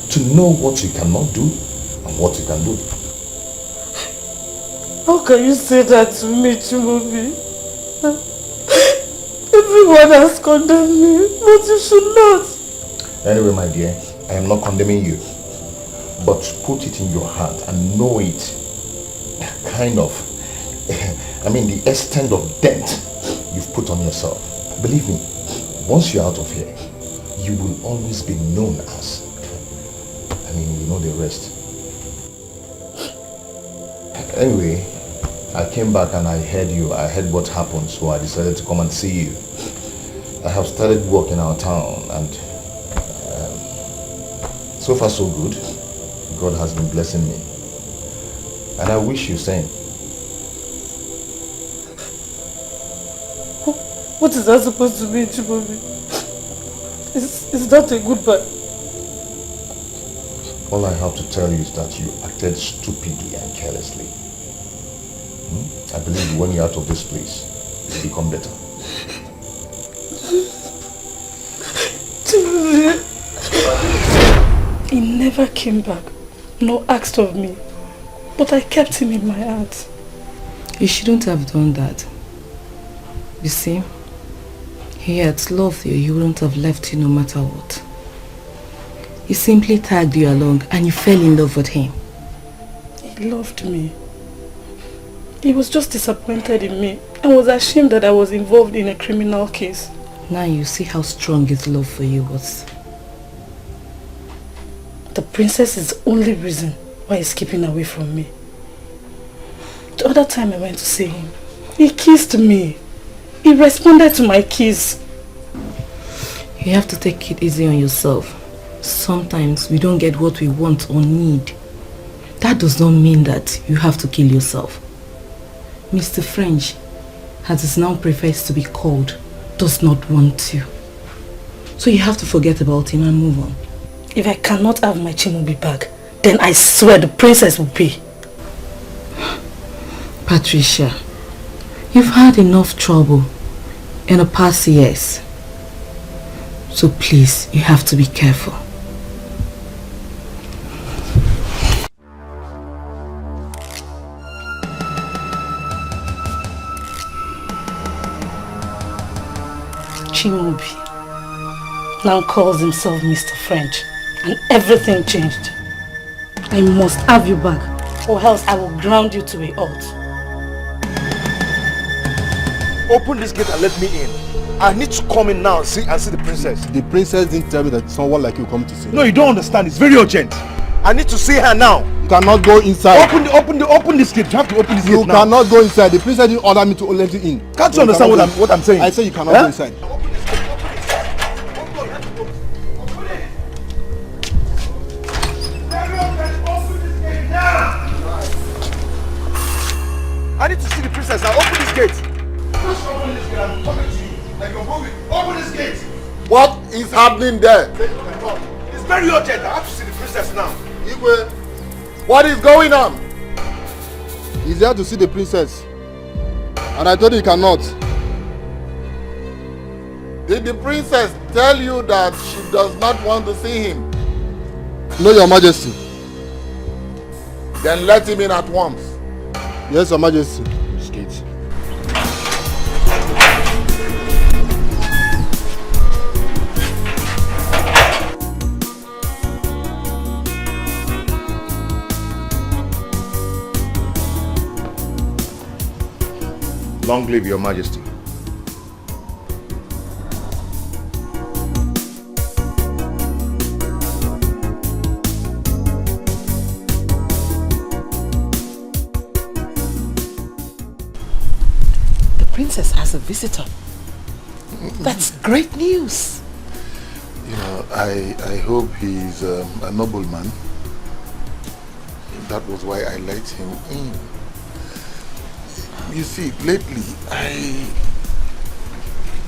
to know what you cannot do and what you can do. How can you say that to me, Chimaobi? Everyone has condemned me, but you should not. Anyway, my dear, I am not condemning you. But put it in your heart and know it. Kind of, the extent of dent you've put on yourself. Believe me, once you're out of here, you will always be known as, you know the rest. Anyway, I came back and I heard what happened, so I decided to come and see you. I have started work in our town and so far so good. God has been blessing me. And I wish you same. What is that supposed to mean, Chimaobi? Is that a goodbye? All I have to tell you is that you acted stupidly and carelessly. I believe when you're out of this place, you'll become better. He never came back, nor asked of me, but I kept him in my heart. You shouldn't have done that. You see, he had loved you, he wouldn't have left you no matter what. He simply tagged you along and you fell in love with him. He loved me. He was just disappointed in me and was ashamed that I was involved in a criminal case. Now you see how strong his love for you was. The princess is the only reason why he's keeping away from me. The other time I went to see him, he kissed me. He responded to my kiss. You have to take it easy on yourself. Sometimes we don't get what we want or need. That does not mean that you have to kill yourself. Mr. French, as it now prefers to be called, does not want to. So you have to forget about him and move on. If I cannot have my Chimubi back, then I swear the princess will pay. Patricia, you've had enough trouble in the past years. So please, you have to be careful. Chimubi now calls himself Mr. French, and everything changed. I must have you back, or else I will ground you to a halt. Open this gate and let me in. I need to come in now and see the princess. The princess didn't tell me that someone like you come to see her. No, you don't understand. It's very urgent. I need to see her now. You cannot go inside. Open this gate. You have to open this gate now. You cannot go inside. The princess didn't order me to let you in. Can't you understand what I'm saying? I say you cannot go inside. I need to see the princess now. Open this gate. Just open this gate. I'm coming to you. Like you're moving. Open this gate. What is happening there? It's very urgent. I have to see the princess now. Igwe, what is going on? He's here to see the princess. And I told you he cannot. Did the princess tell you that she does not want to see him? No, Your Majesty. Then let him in at once. Yes, Your Majesty. Skate. Long live Your Majesty. The princess has a visitor. That's great news. You know, I hope he's a nobleman. That was why I let him in. You see, lately, I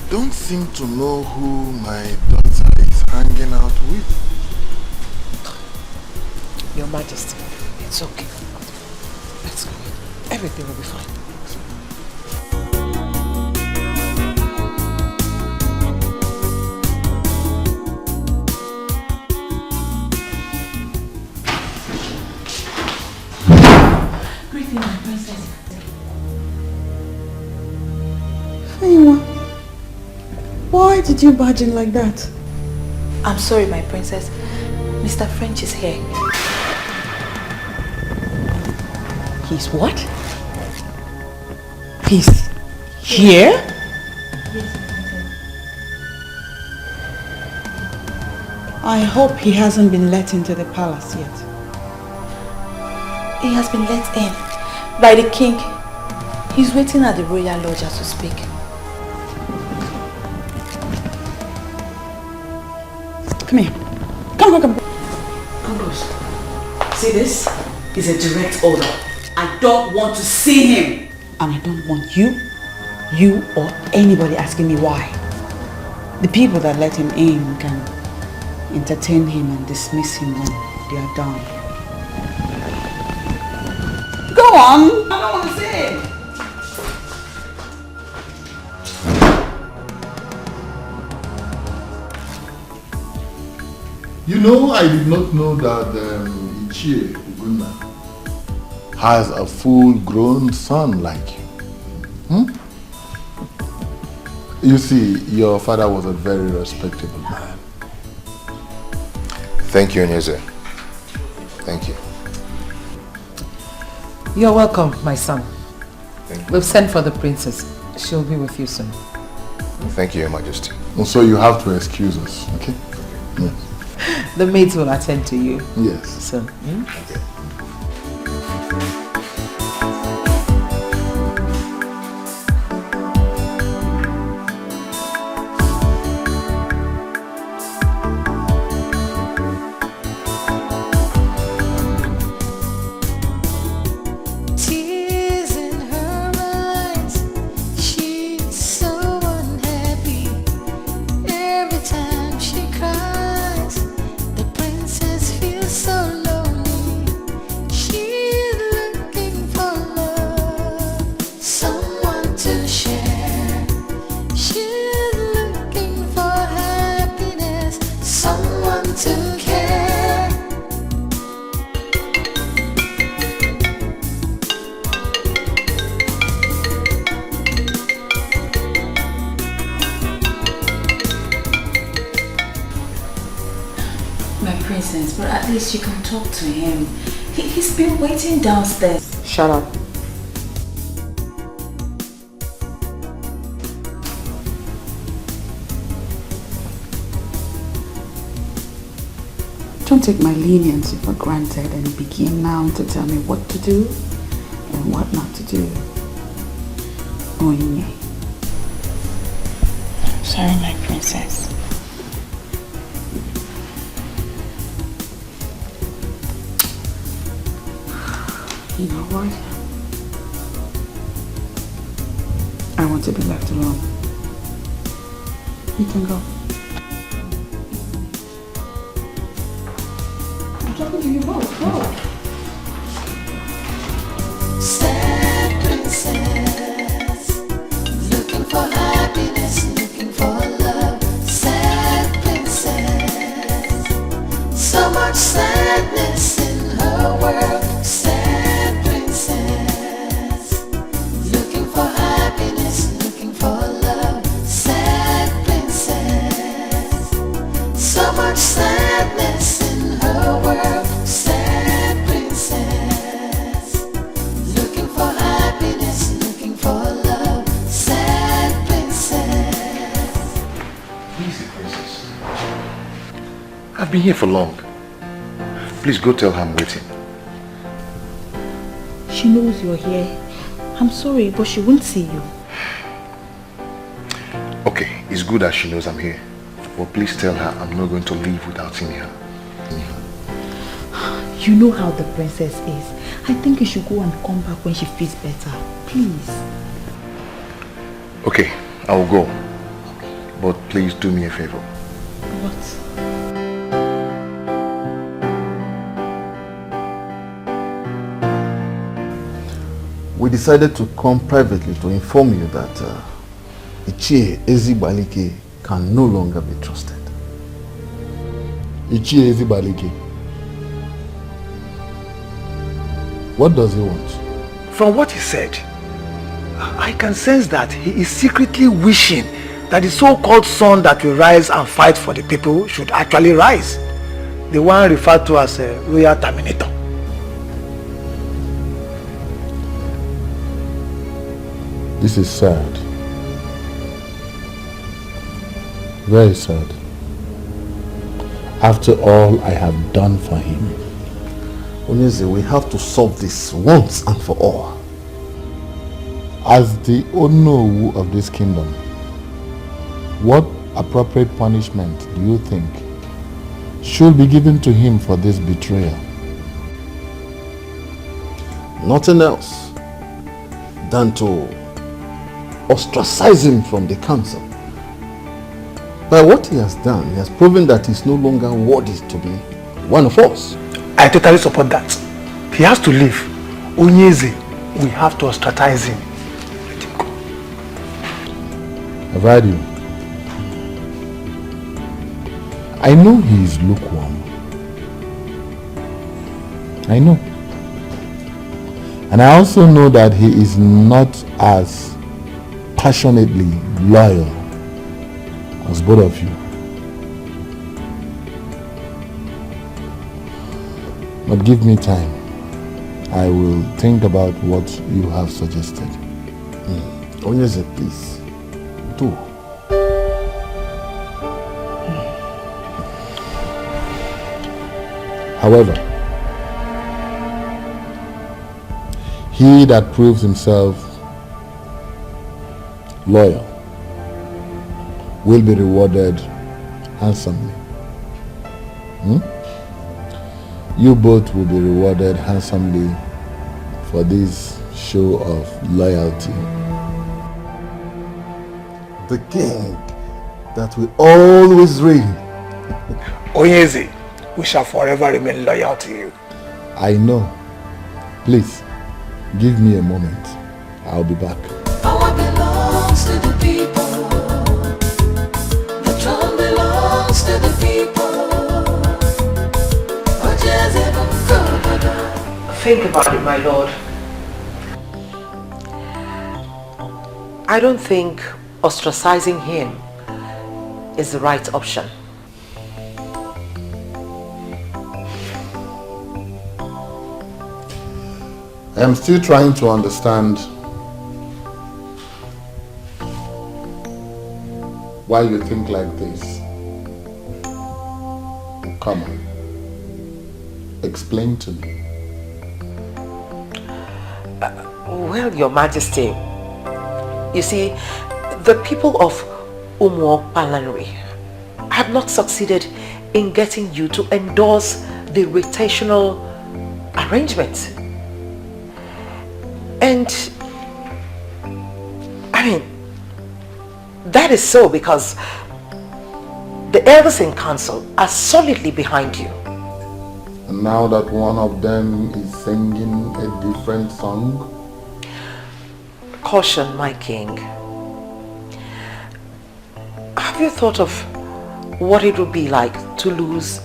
don't seem to know who my daughter is hanging out with. Your Majesty, it's okay. Let's go. Everything will be fine. Greeting, my princess. Why did you barge in like that? I'm sorry, my princess. Mr. French is here. He's what? He's here? I hope he hasn't been let into the palace yet. He has been let in by the king. He's waiting at the royal lodge as we speak. Come here. Come. Ambrose, see this? Is a direct order. I don't want to see him. And I don't want you or anybody asking me why. The people that let him in can entertain him and dismiss him when they are done. Go on! I don't want to see him! You know, I did not know that Ichie Uguna has a full-grown son like you. You see, your father was a very respectable man. Thank you, Nyeze. Thank you. You're welcome, my son. Thank you. We've sent for the princess. She'll be with you soon. Thank you, Your Majesty. And so you have to excuse us, okay? Yes. The maids will attend to you. Yes. So, Okay. Tears in her eyes, she to share. She's looking for happiness, someone to care. My princess, but at least you can talk to him. He's been waiting downstairs. Shut up. Don't take my leniency for granted and begin now to tell me what to do and what not to do. Onye. I'm sorry, my princess. You know what? I want to be left alone. You can go. I'm talking to you both. Go. Sad princess, looking for happiness, looking for love. Sad princess, so much sadness in her world. Sad princess, looking for happiness, looking for love. Sad princess, so much sadness in her world. Sad princess, looking for happiness, looking for love. Sad princess. Easy, princess. I've been here for long. Please go tell her I'm waiting. She knows you're here. I'm sorry, but she won't see you. Okay, it's good that she knows I'm here. But please tell her I'm not going to leave without seeing her. You know how the princess is. I think you should go and come back when she feels better. Please. Okay, I will go. But please do me a favor. What? We decided to come privately to inform you that UGEZU can no longer be trusted. UGEZU. What does he want? From what he said, I can sense that he is secretly wishing that the so-called son that will rise and fight for the people should actually rise. The one referred to as a royal terminator. This is sad. Very sad. After all I have done for him. UGEZU, we have to solve this once and for all. As the Onowu of this kingdom, what appropriate punishment do you think should be given to him for this betrayal? Nothing else than to ostracize him from the council. By what he has done, he has proven that he is no longer worthy to be one of us. I totally support that. He has to leave. UGEZU, we have to ostracize him. Let him go. I've heard you. I know he is lukewarm. I know. And I also know that he is not as passionately loyal as both of you. But give me time. I will think about what you have suggested. UGEZU, please, do. However, he that proves himself loyal will be rewarded handsomely. You both will be rewarded handsomely for this show of loyalty. The king that will always reign. UGEZU, we shall forever remain loyal to you. I know. Please, give me a moment. I'll be back. I want belongs to the people. The throne belongs to the people. Think about it, my lord. I don't think ostracizing him is the right option. I am still trying to understand why you think like this. Come on. Explain to me. Well, Your Majesty, you see, the people of Umuokpalanri have not succeeded in getting you to endorse the rotational arrangement. And, I mean, that is so because the elders in council are solidly behind you. And now that one of them is singing a different song? Caution, my king. Have you thought of what it would be like to lose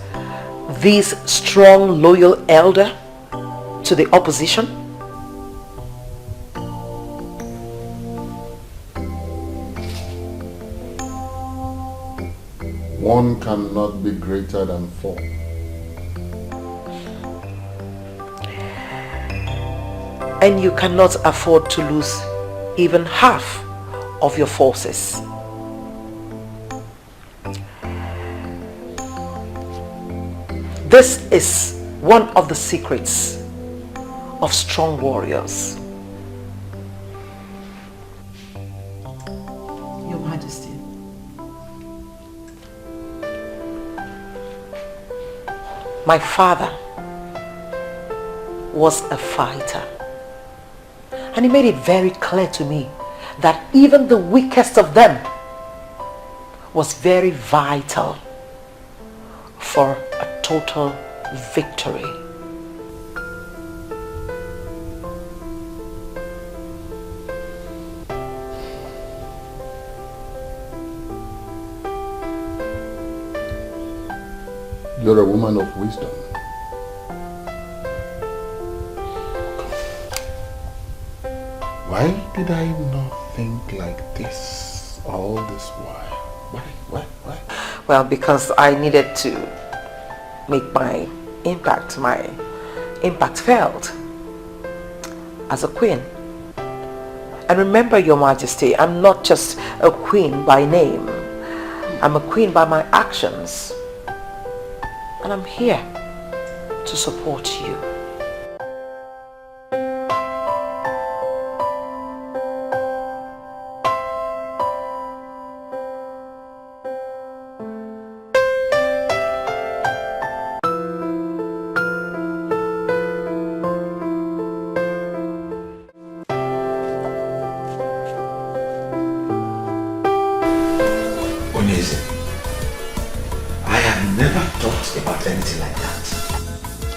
this strong, loyal elder to the opposition? One cannot be greater than four. And you cannot afford to lose even half of your forces. This is one of the secrets of strong warriors. Your Majesty. My father was a fighter. And he made it very clear to me that even the weakest of them was very vital for a total victory. You're a woman of wisdom. Why did I not think like this all this while? Why? Well, because I needed to make my impact felt as a queen. And remember, Your Majesty, I'm not just a queen by name. I'm a queen by my actions. And I'm here to support you.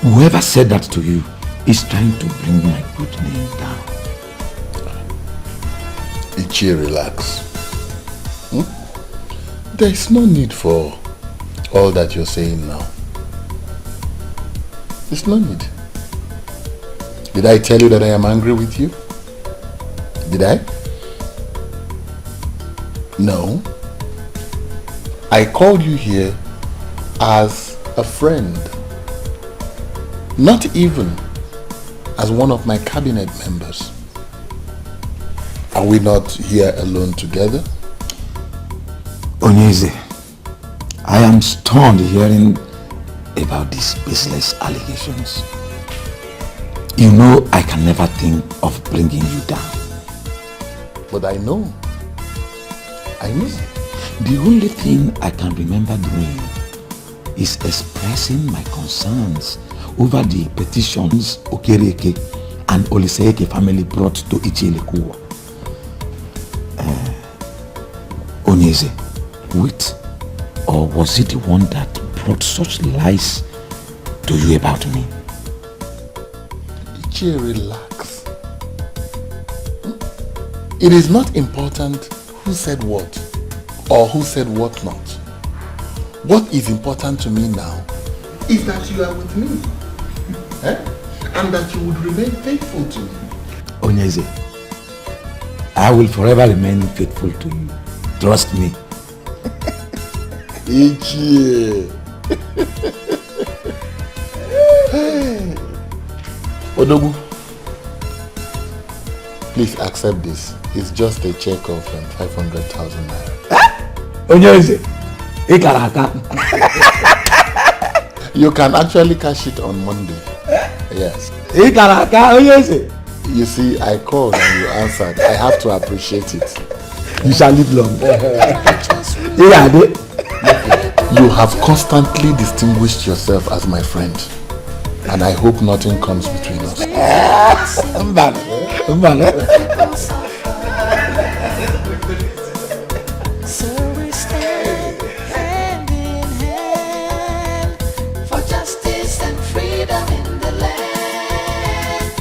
Whoever said that to you is trying to bring my good name down. Ichie, relax. There is no need for all that you're saying now. There's no need. Did I tell you that I am angry with you? Did I? No. I called you here as a friend. Not even as one of my cabinet members. Are we not here alone together? Onyeze, I am stunned hearing about these baseless allegations. You know I can never think of bringing you down. But I know. The only thing I can remember doing is expressing my concerns over the petitions OKORIE and Olisaeke family brought to Ichilekuwa. Onyeze, wait, or was it the one that brought such lies to you about me? Ichie, relax. It is not important who said what or who said what not. What is important to me now is that you are with me. And that you would remain faithful to me. Onyeze, I will forever remain faithful to you. Trust me. Ichie. Odogu, please accept this. It's just a check of 500,000 naira. Onyeze, ikaraka. You can actually cash it on Monday. Yes. Ikaraka, Onyeze. You see, I called and you answered. I have to appreciate it. You shall live long. You have constantly distinguished yourself as my friend. And I hope nothing comes between us. So we stand hand in hand for justice and freedom in the land.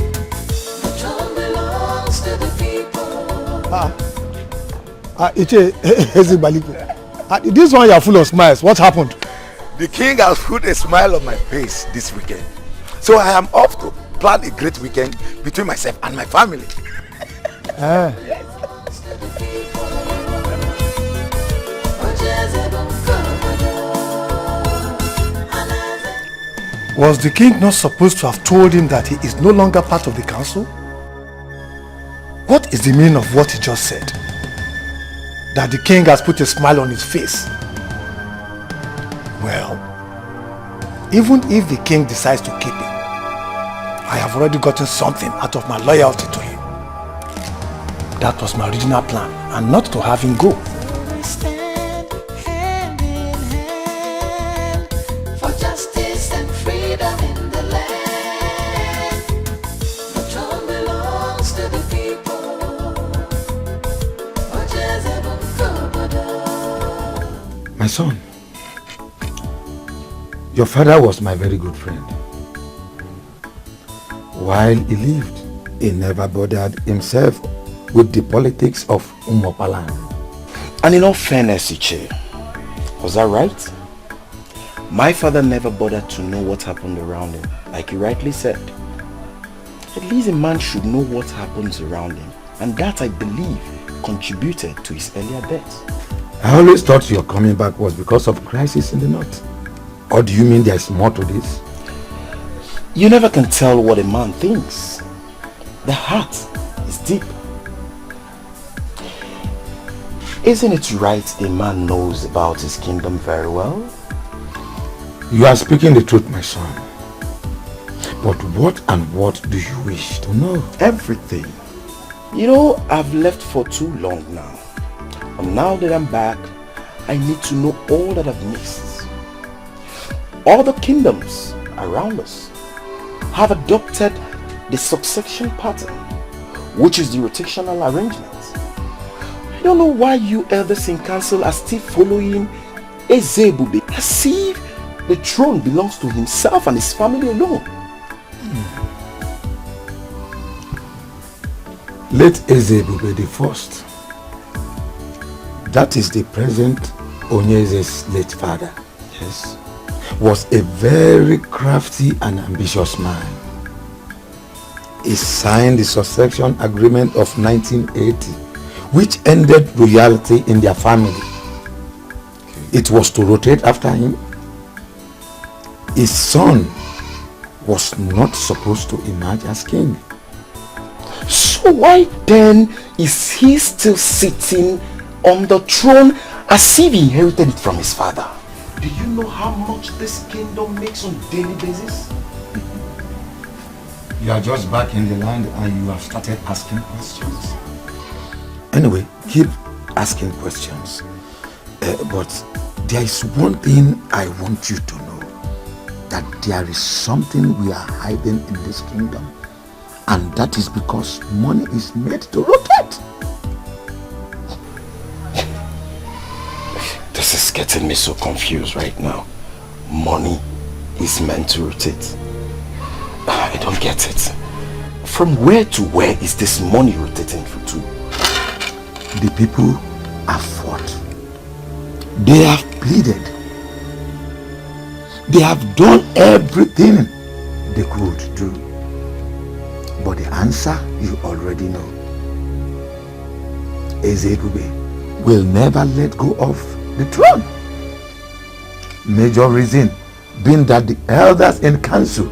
The throne belongs to the people. This one you are full of smiles. What happened? The king has put a smile on my face this weekend. So I am off to plan a great weekend between myself and my family. Was the king not supposed to have told him that he is no longer part of the council? What is the meaning of what he just said? That the king has put a smile on his face. Well, even if the king decides to keep him, I have already gotten something out of my loyalty to him. That was my original plan, and not to have him go. We stand hand in hand for justice and freedom in the land. The throne belongs to the people. My son, your father was my very good friend. While he lived, he never bothered himself with the politics of Umopaland. And in all fairness, Iche, was that right? My father never bothered to know what happened around him, like he rightly said. At least a man should know what happens around him, and that, I believe, contributed to his earlier death. I always thought your coming back was because of crisis in the north. Or do you mean there's more to this? You never can tell what a man thinks. The heart is deep. Isn't it right a man knows about his kingdom very well? You are speaking the truth, my son. But what and what do you wish to know? Everything. You know, I've left for too long now. And now that I'm back, I need to know all that I've missed. All the kingdoms around us have adopted the succession pattern, which is the rotational arrangement. I don't know why you elders in council are still following Ezebube as if the throne belongs to himself and his family alone. Let Ezebube the first. That is the present Onyeze's late father. Yes. Was a very crafty and ambitious man. He signed the succession agreement of 1980, which ended royalty in their family. It was to rotate after him. His son was not supposed to emerge as king. So why then is he still sitting on the throne as if he inherited it from his father? Do you know how much this kingdom makes on a daily basis? You are just back in the land and you have started asking questions. Anyway, keep asking questions. But there is one thing I want you to know. That there is something we are hiding in this kingdom. And that is because money is made to rotate. This is getting me so confused right now. Money is meant to rotate. I don't get it. From where to where is this money rotating to? The people have fought. They have pleaded. They have done everything they could do. But the answer you already know. Ezebube will never let go of the throne. Major reason being that the elders in council,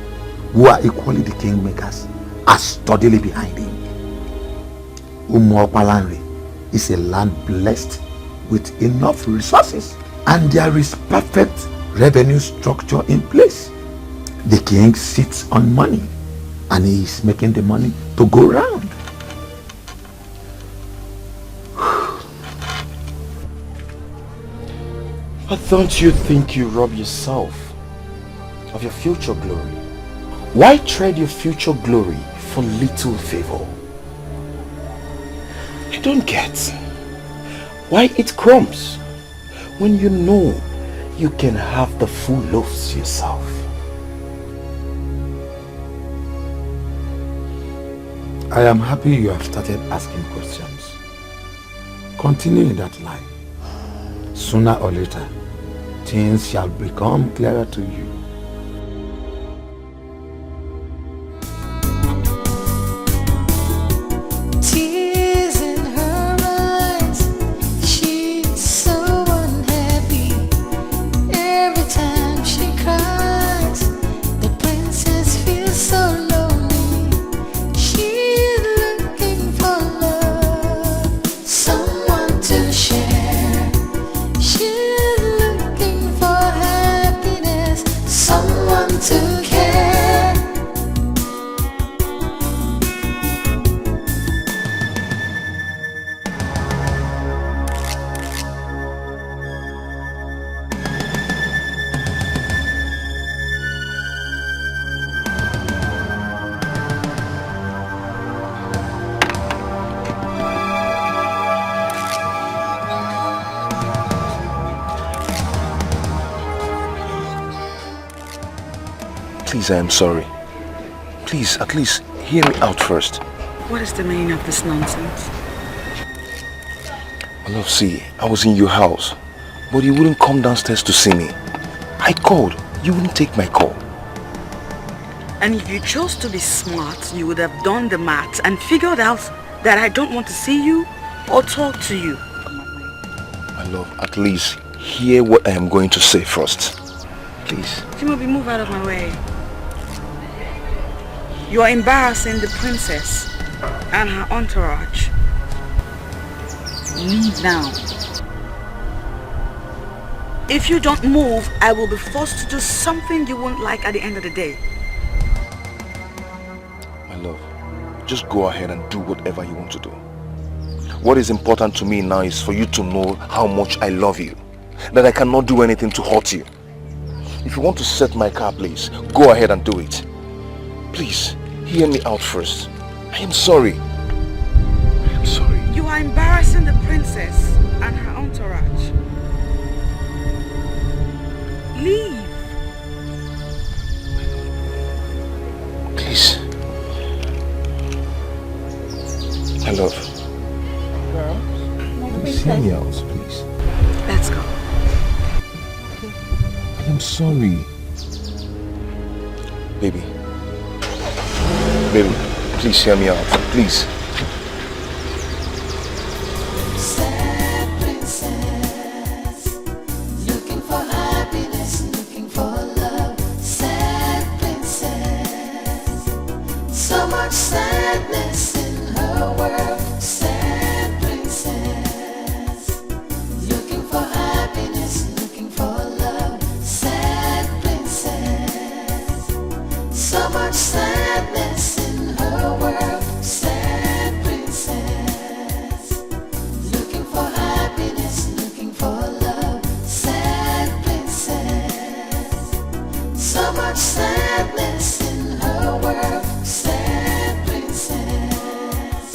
who are equally the kingmakers, are steadily behind him. Umuopalanri is a land blessed with enough resources, and there is perfect revenue structure in place. The king sits on money, and he is making the money to go round. But don't you think you rob yourself of your future glory? Why trade your future glory for little favor? I don't get. Why eat crumbs when you know you can have the full loaves yourself? I am happy you have started asking questions. Continue in that line. Sooner or later, things shall become clearer to you. Tears in her eyes, she's so unhappy. Every time she cries, the princess feels so lonely. She's looking for love, someone to share. She's looking for happiness, someone to care. Please, I am sorry. Please, at least hear me out first. What is the meaning of this nonsense? My love, see, I was in your house, but you wouldn't come downstairs to see me. I called, you wouldn't take my call. And if you chose to be smart, you would have done the math and figured out that I don't want to see you or talk to you. My love, at least hear what I am going to say first. Please. Timothy, move out of my way. You are embarrassing the princess and her entourage. Leave now. If you don't move, I will be forced to do something you won't like at the end of the day. My love, just go ahead and do whatever you want to do. What is important to me now is for you to know how much I love you. That I cannot do anything to hurt you. If you want to set my car, please, go ahead and do it. Please, hear me out first. I am sorry. I am sorry. You are embarrassing the princess and her entourage. Leave. Please. My love. Please hear me out, please. Let's go. I am sorry. Baby. Baby, please hear me out. Please. Sad princess, looking for happiness, looking for love. Sad princess, so much sadness in her world. Sad princess, looking for happiness, looking for love. Sad princess, so much sadness in her world. Sad princess, looking for happiness, looking for love. Sad princess, so much sadness in her world. Sad princess,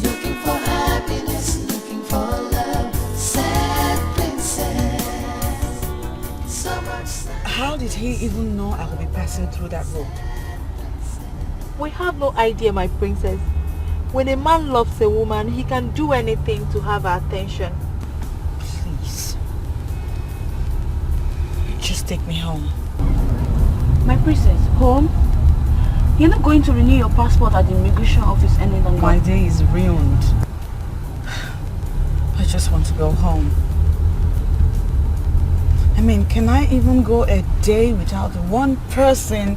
looking for happiness, looking for love. Sad princess, so much sadness. How did he even know I would be passing through that road? We have no idea, my princess. When a man loves a woman, he can do anything to have her attention. Just take me home. My princess, home? You're not going to renew your passport at the immigration office any longer. My day is ruined. I just want to go home. I mean, can I even go a day without one person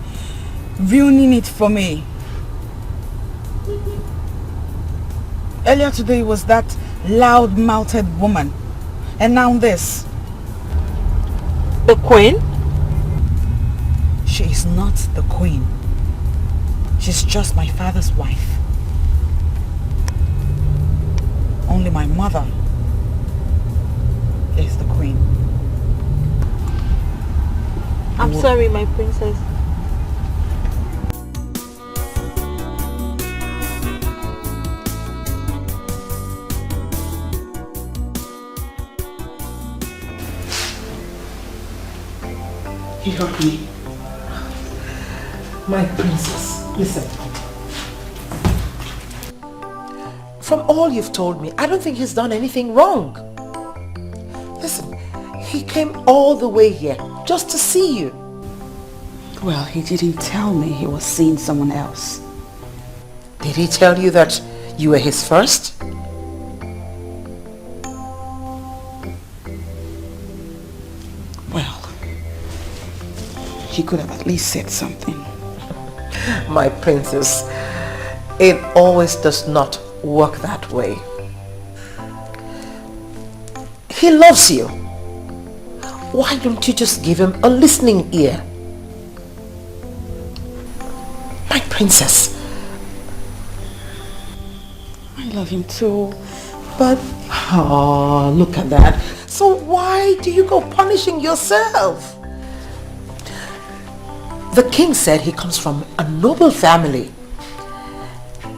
ruining it for me? Earlier today was that loud-mouthed woman. And now this. The queen? She is not the queen. She's just my father's wife. Only my mother is the queen. I'm sorry, my princess. He hurt me. My princess, listen. From all you've told me, I don't think he's done anything wrong. Listen, he came all the way here just to see you. Well, he didn't tell me he was seeing someone else. Did he tell you that you were his first? Well, he could have at least said something. My princess, it always does not work that way. He loves you. Why don't you just give him a listening ear? My princess. I love him too, but... Oh, look at that. So why do you go punishing yourself? The king said he comes from a noble family.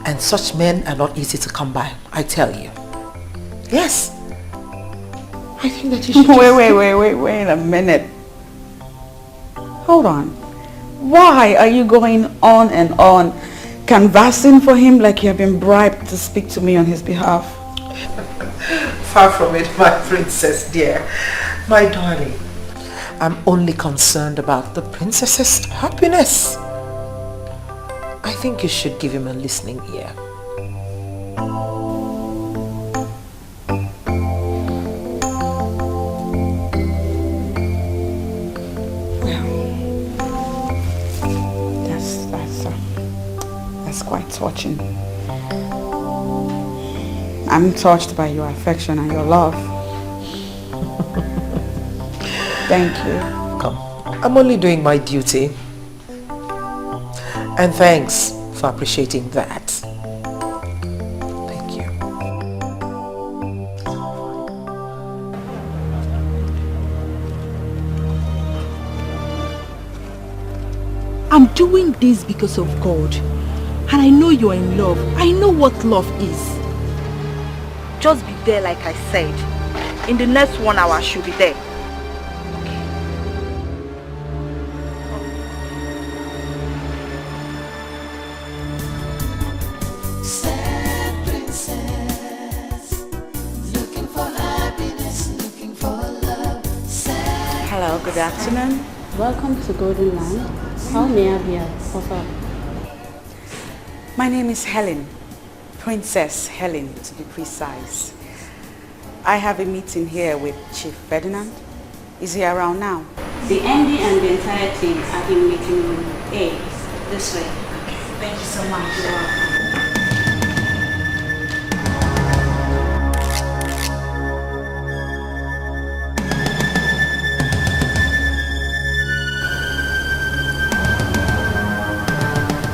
And such men are not easy to come by, I tell you. Yes. I think that you should Wait a minute. Hold on. Why are you going on and on canvassing for him like you have been bribed to speak to me on his behalf? Far from it, my princess dear. My darling. I'm only concerned about the princess's happiness. I think you should give him a listening ear. That's quite touching. I'm touched by your affection and your love. Thank you. Come, I'm only doing my duty. And thanks for appreciating that. Thank you. I'm doing this because of God. And I know you're in love. I know what love is. Just be there like I said. In the next 1 hour, she'll be there. Hello, good afternoon. Welcome to Golden Land. How may I be of help? My name is Helen. Princess Helen, to be precise. I have a meeting here with Chief Ferdinand. Is he around now? The MD and the entire team are in meeting room A. This way. Okay. Thank you so much. You're welcome.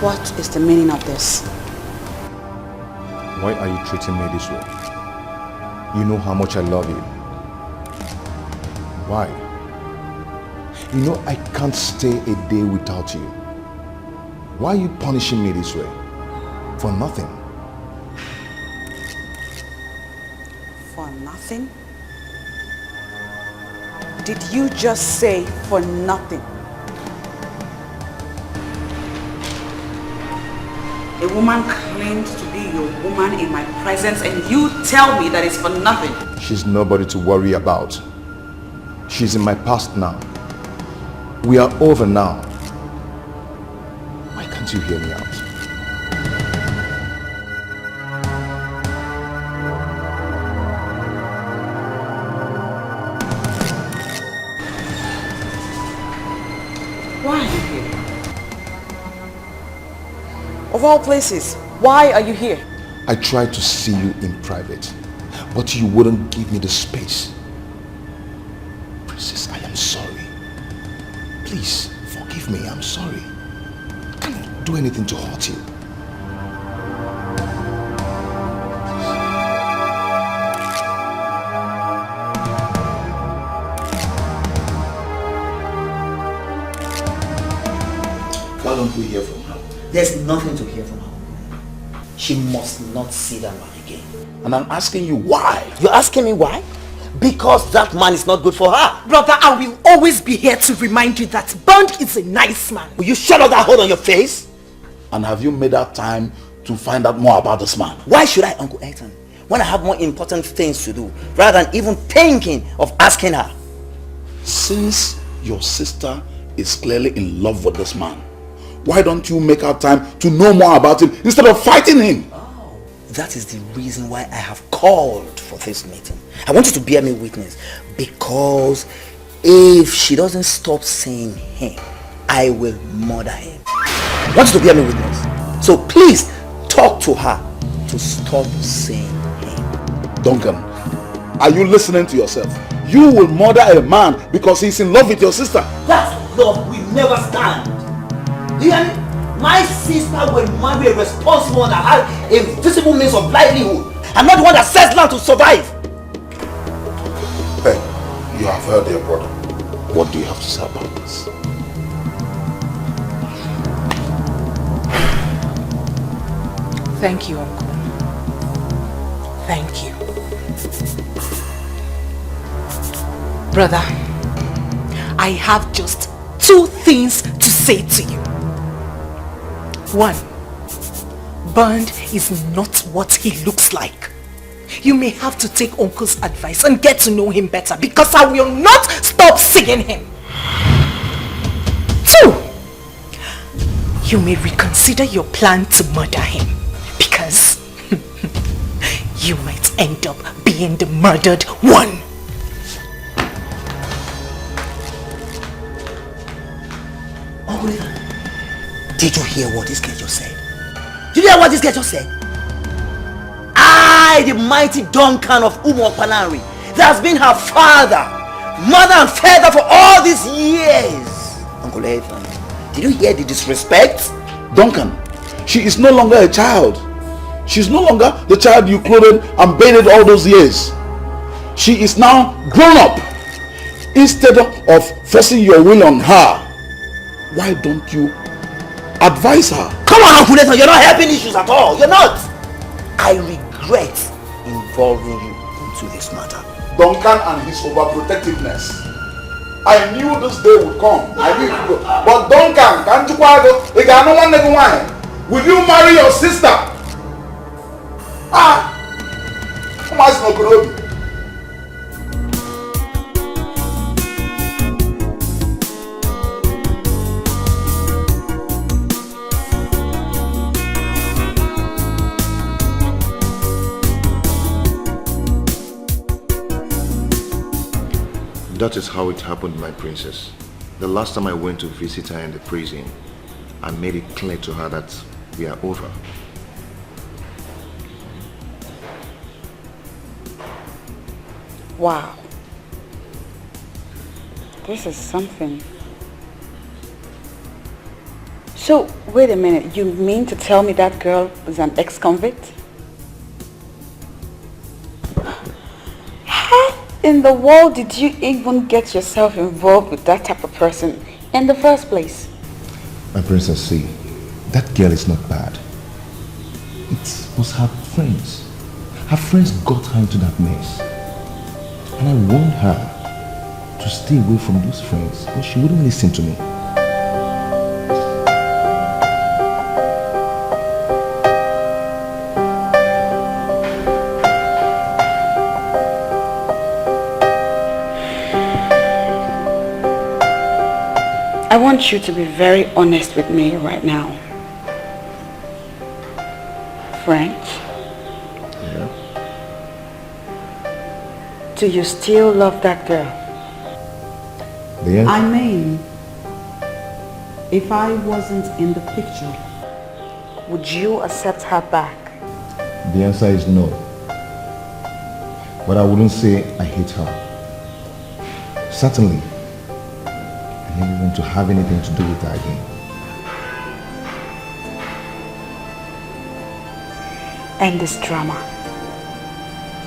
What is the meaning of this? Why are you treating me this way? You know how much I love you. Why? You know I can't stay a day without you. Why are you punishing me this way? For nothing. For nothing? Did you just say for nothing? A woman claimed to be your woman in my presence and you tell me that it's for nothing. She's nobody to worry about. She's in my past now. We are over now. Why can't you hear me out? Why are you here? Of all places, why are you here? I tried to see you in private, but you wouldn't give me the space. Princess, I am sorry. Please, forgive me, I'm sorry. I can't do anything to hurt you. Why don't we hear from her? There's nothing to hear from her. She must not see that man again. And I'm asking you why? You're asking me why? Because that man is not good for her. Brother, I will always be here to remind you that Bond is a nice man. Will you shut up that hole on your face? And have you made that time to find out more about this man? Why should I, Uncle Elton, when I have more important things to do, rather than even thinking of asking her? Since your sister is clearly in love with this man, why don't you make out time to know more about him instead of fighting him? Oh, that is the reason why I have called for this meeting. I want you to bear me witness, because if she doesn't stop saying him, I will murder him. I want you to bear me witness. So please talk to her to stop saying him. Duncan, are you listening to yourself? You will murder a man because he's in love with your sister. That love will never stand. Do you hear me? My sister will marry a responsible one that has a visible means of livelihood. I'm not the one that sells land to survive. Hey, you have heard your brother. What do you have to say about this? Thank you, Uncle. Thank you. Brother, I have just two things to say to you. One, Bond is not what he looks like. You may have to take Uncle's advice and get to know him better, because I will not stop seeing him. Two, you may reconsider your plan to murder him, because you might end up being the murdered one. Did you hear what this girl just said? Did you hear what this girl just said? I, the mighty Duncan of Umuopanari, that has been her father, mother and father for all these years. Uncle Ethan, did you hear the disrespect? Duncan, she is no longer a child. She's no longer the child you clothed and bathed all those years. She is now grown up. Instead of forcing your will on her, why don't you advise her? Come on, Uncle Nathan, you're not helping issues at all. You're not. I regret involving you into this matter. Duncan and his overprotectiveness. I knew this day would come. I knew it would go. But Duncan, can't you go? Will you marry your sister? Ah! Come on, Snokurobi. That is how it happened, my princess. The last time I went to visit her in the prison, I made it clear to her that we are over. Wow. This is something. So, wait a minute. You mean to tell me that girl is an ex-convict? How in the world did you even get yourself involved with that type of person in the first place? My princess, see, that girl is not bad. It was her friends. Her friends got her into that mess. And I warned her to stay away from those friends, but she wouldn't listen to me. want you to be very honest with me right now. French? Yeah. Do you still love that girl? I mean, if I wasn't in the picture, would you accept her back? The answer is no. But I wouldn't say I hate her. Certainly, I never want to have anything to do with her again. And this drama.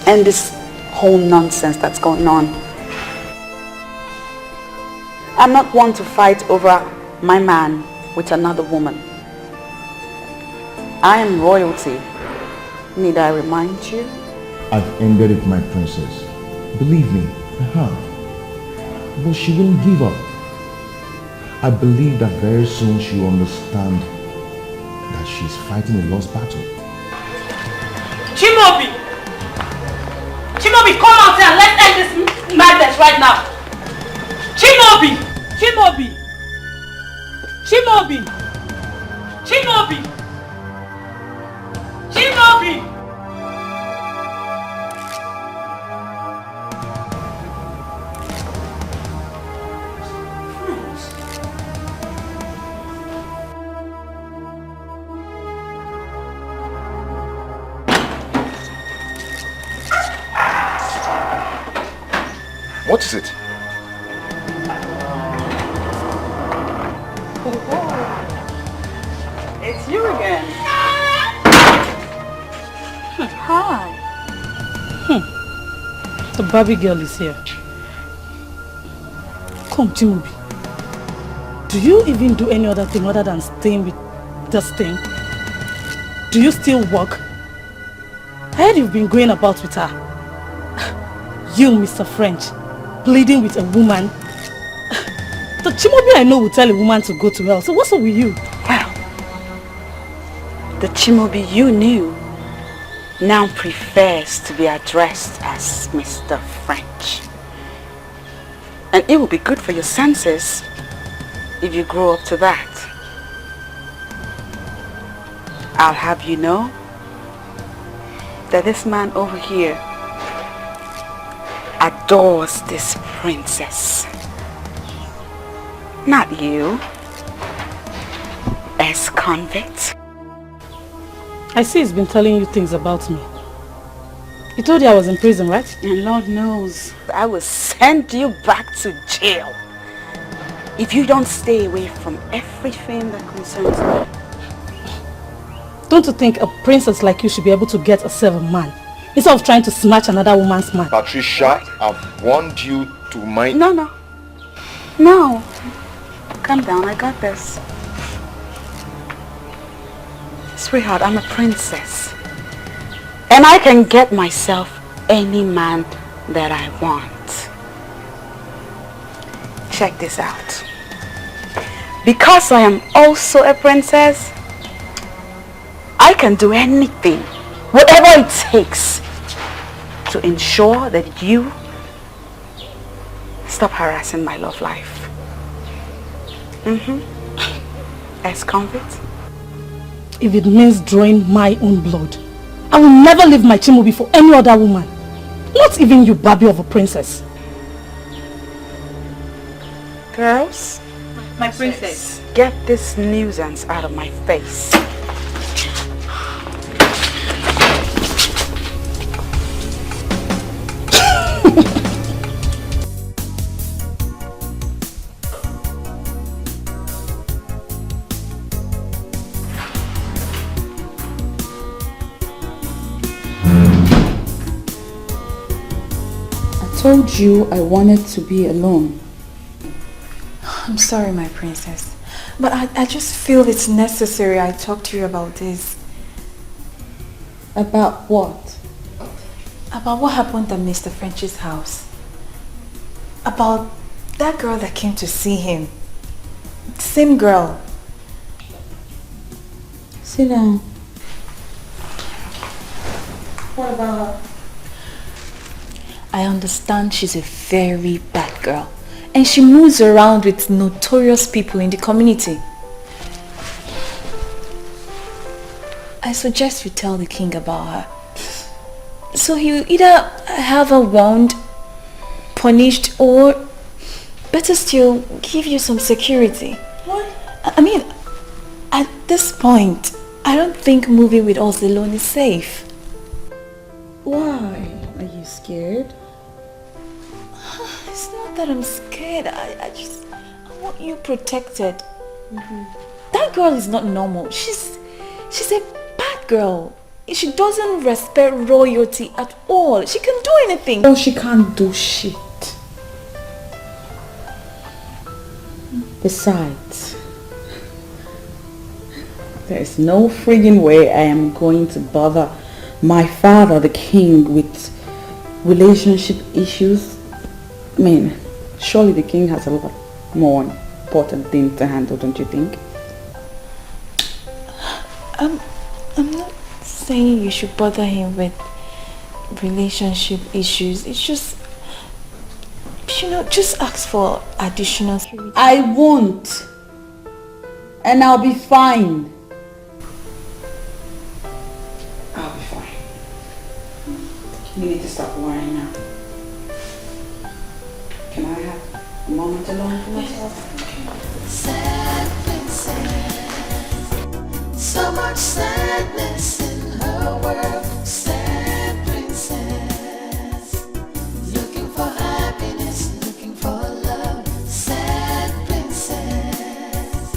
And this whole nonsense that's going on. I'm not one to fight over my man with another woman. I am royalty. Need I remind you? I've ended it, my princess. Believe me, I have. But she won't give up. I believe that very soon she will understand that she's fighting a lost battle. Chimobi! Chimobi, come out here and let's end this madness right now! Chimobi! Chimobi! Chimobi! Chimobi! Chimobi! What is it? It's you again. Hi. The Barbie girl is here. Come, Chimobi. Do you even do any other thing other than staying with this thing? Do you still work? I heard you've been going about with her. You, Mr. French, pleading with a woman. The Chimobi I know will tell a woman to go to hell. So what's up with you? Well, the Chimobi you knew now prefers to be addressed as Mr. French. And it will be good for your senses if you grow up to that. I'll have you know that this man over here adores this princess. Not you, ex-convict. I see he's been telling you things about me. He told you I was in prison, right? And Lord knows, I will send you back to jail if you don't stay away from everything that concerns me. Don't you think a princess like you should be able to get herself a man instead of trying to snatch another woman's man? Patricia, I've warned you to mind... No. Calm down, I got this. Sweetheart, I'm a princess. And I can get myself any man that I want. Check this out. Because I am also a princess, I can do anything, whatever it takes, to ensure that you stop harassing my love life. Ex-convict? If it means drawing my own blood, I will never leave my Chimobi for any other woman. Not even you, Barbie of a princess. Girls? My princess. Get this nuisance out of my face. I told you I wanted to be alone. I'm sorry, my princess. But I just feel it's necessary I talk to you about this. About what? About what happened at Mr. French's house. About that girl that came to see him. Same girl. Sit down. What about her? I understand she's a very bad girl. And she moves around with notorious people in the community. I suggest you tell the king about her. So he'll either have her warned, punished, or better still, give you some security. What? I mean, at this point, I don't think moving with us alone is safe. Why? Are you scared? It's not that I'm scared. I want you protected. That girl is not normal. She's a bad girl. She doesn't respect royalty at all. She can do anything. No, she can't do shit. Besides, there is no friggin' way I am going to bother my father, the king, with relationship issues. I mean, surely the king has a lot more important things to handle, don't you think? I'm not saying you should bother him with relationship issues. It's just, just ask for additional security. I won't. And I'll be fine. I'll be fine. You need to stop worrying now. Can I have a moment alone for myself? Sad princess, so much sadness in her world. Sad princess, looking for happiness, looking for love. Sad princess,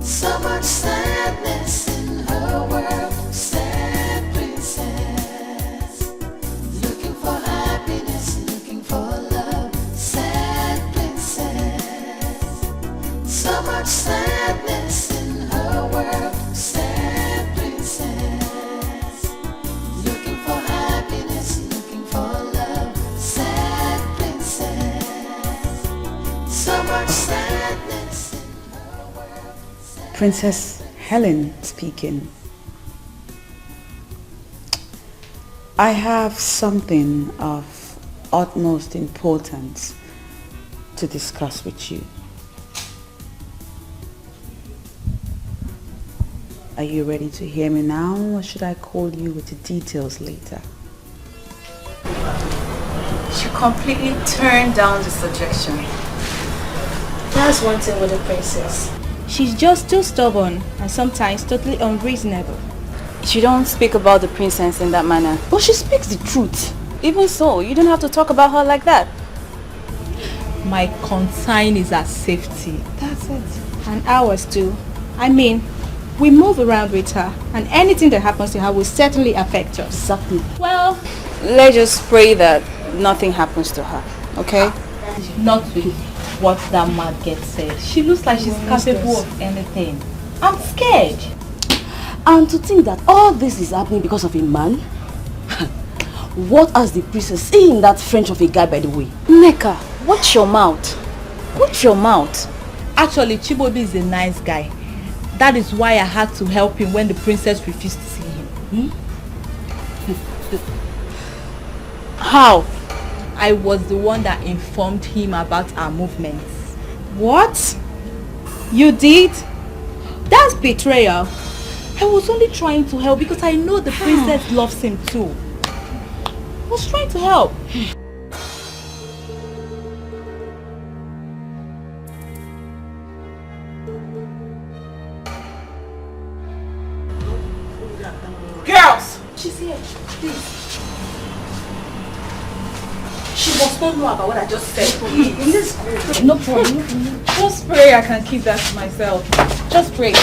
so much sadness in her world. Sad princess, looking for happiness, looking for love. Sad princess, so much sadness in her world. Sad princess, looking for happiness, looking for love. Sad princess, so much sadness in her world. Princess Helen speaking. I have something of utmost importance to discuss with you. Are you ready to hear me now, or should I call you with the details later? She completely turned down the suggestion. That's one thing with the princess. She's just too stubborn and sometimes totally unreasonable. She don't speak about the princess in that manner. But she speaks the truth. Even so, you don't have to talk about her like that. My concern is her safety. That's it. And ours too. I mean, we move around with her, and anything that happens to her will certainly affect us. Exactly. Well, let's just pray that nothing happens to her, okay? Not with what that mad gets said. She looks like she's capable of anything. I'm scared. And to think that all this is happening because of a man? What has the princess seen in that French of a guy, by the way? Neka, watch your mouth. Watch your mouth. Actually, Chibobi is a nice guy. That is why I had to help him when the princess refused to see him. How? I was the one that informed him about our movements. What? You did? That's betrayal. I was only trying to help because I know the princess loves him too. I was trying to help. Girls! She's here, please. She must not know about what I just said. Please go. No problem. Just pray I can keep that to myself. Just pray.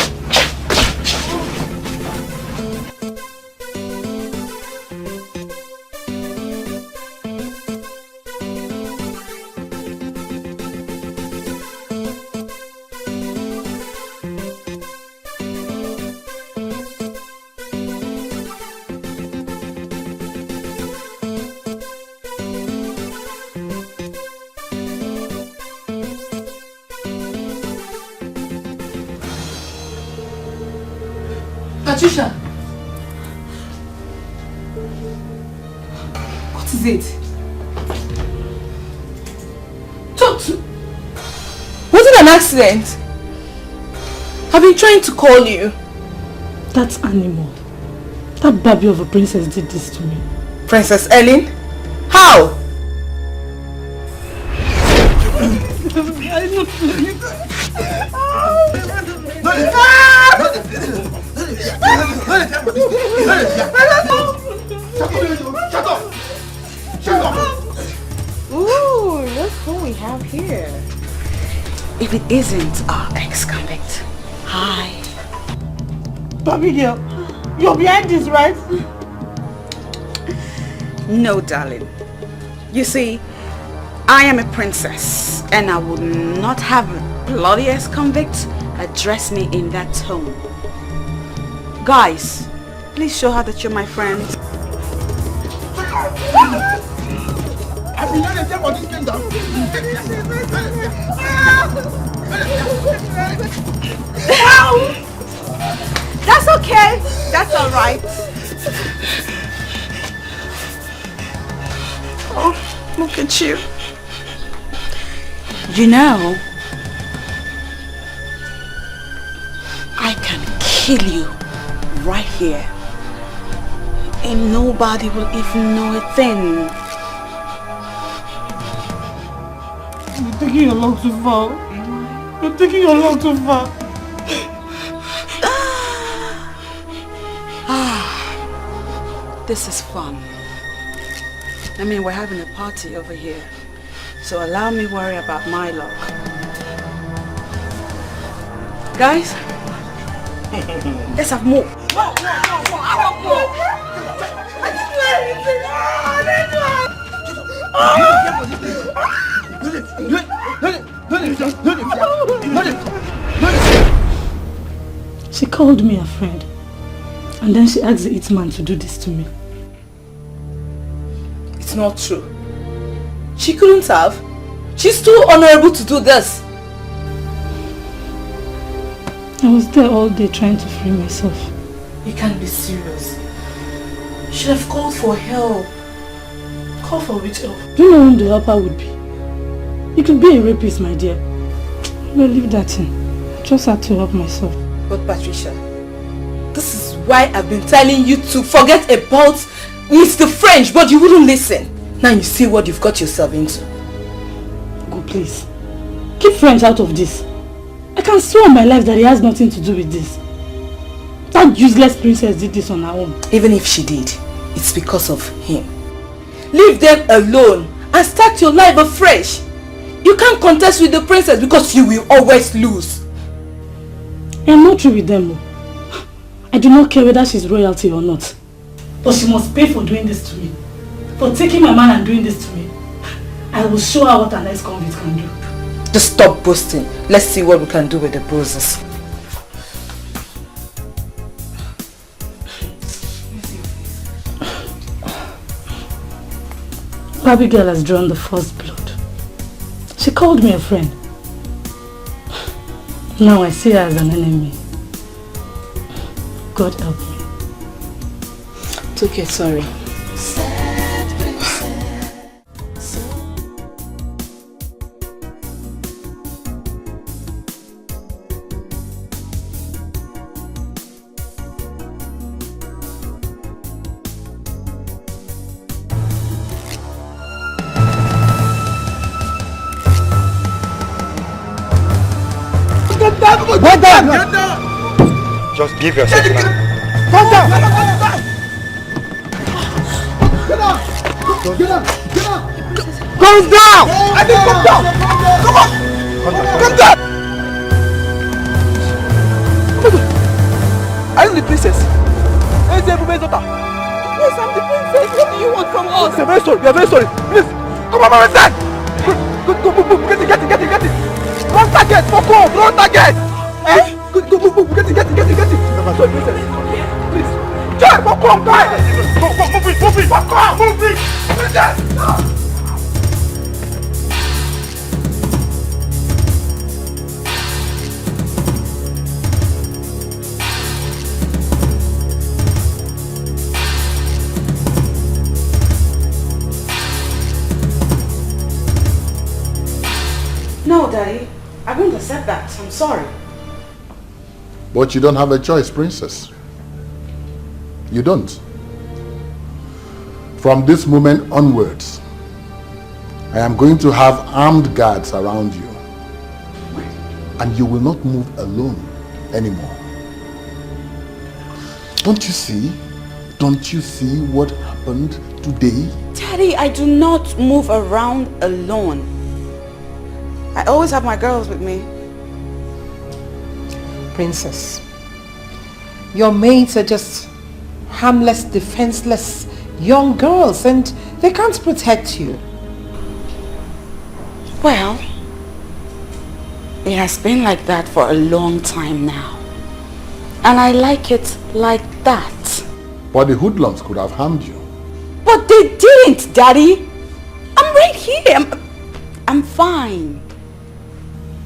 Patricia! What is it? Talk to... an accident? I've been trying to call you. That animal, that baby of a princess did this to me. Princess Ellen? How? Ooh, look who we have here. If it isn't our ex-convict. Hi. Baby girl, you're behind this, right? No, darling. You see, I am a princess, and I would not have a bloody ex-convict address me in that tone. Guys, please show her that you're my friend. I've been on a table for this kingdom. That's okay. That's all right. Oh, look at you. You know, I can kill you right here. And nobody will even know a thing. You're taking your long too far. You're taking your long too far. This is fun. I mean, we're having a party over here. So allow me worry about my luck. Guys, let's have more. I want more. She called me a friend, and then she asked the hitman to do this to me. It's not true. She couldn't have. She's too honorable to do this. I was there all day trying to free myself. You can't be serious. You should have called for help. Call for which help? Do you know who the helper would be? He could be a rapist, my dear. Well, leave that in. I just had to help myself. But Patricia, this is why I've been telling you to forget about Mr. French, but you wouldn't listen. Now you see what you've got yourself into. Go, please. Keep French out of this. I can swear on my life that he has nothing to do with this. That useless princess did this on her own. Even if she did, it's because of him. Leave them alone and start your life afresh. You can't contest with the princess because you will always lose. I am not through with them. I do not care whether she's royalty or not. But she must pay for doing this to me. For taking my man and doing this to me. I will show her what an ex-convict can do. Just stop boasting. Let's see what we can do with the bruises. Abigail has drawn the first blood. She called me a friend. Now I see her as an enemy. God help me. It's okay, sorry. Get down! Get down! Just give yourself time. Get down! Get down! Get down! Get down! Come down! I think come down! Come on! Come down! Are you the princess? Where's the everybody's daughter? Yes, I'm the princess. What do you want from us? We are very sorry. We are very sorry. Please, come on, my son. Go, move. Get it. Wrong target. Fuck off. Wrong target. Eh? Go, move. Get it. Sorry, princess. Please. Joy, fuck off, guys. Move it. Fuck off. Move it. Princess. No, Daddy. I won't accept that. I'm sorry. But you don't have a choice, princess. You don't. From this moment onwards, I am going to have armed guards around you. And you will not move alone anymore. Don't you see? Don't you see what happened today? Daddy, I do not move around alone. I always have my girls with me. Princess, your maids are just harmless, defenseless young girls and they can't protect you. Well, it has been like that for a long time now. And I like it like that. But the hoodlums could have harmed you. But they didn't, Daddy. I'm right here. I'm fine.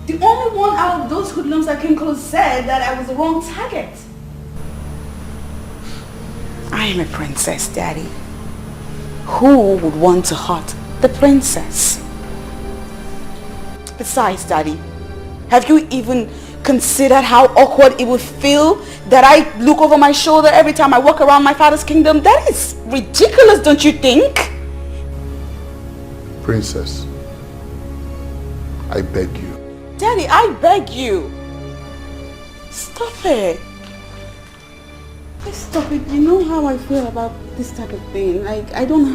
The only one out of those hoodlums that came close said that I was the wrong target. I am a princess, Daddy. Who would want to hurt the princess? Besides, Daddy, have you even considered how awkward it would feel that I look over my shoulder every time I walk around my father's kingdom? That is ridiculous, don't you think? Princess, I beg you. Daddy, I beg you. Stop it. Please stop it. You know how I feel about this type of thing. Like, I don't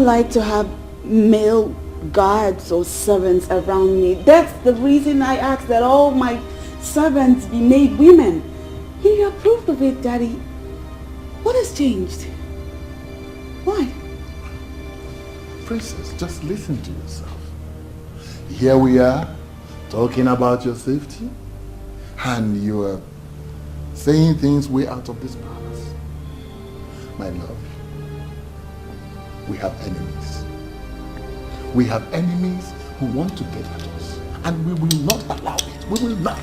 like to have male guards or servants around me. That's the reason I asked that all my servants be made women. You approved of it, Daddy. What has changed? Why? Princess, just listen to yourself. Here we are, talking about your safety, and you are saying things way out of this palace. My love, we have enemies. We have enemies who want to get at us, and we will not allow it. We will not.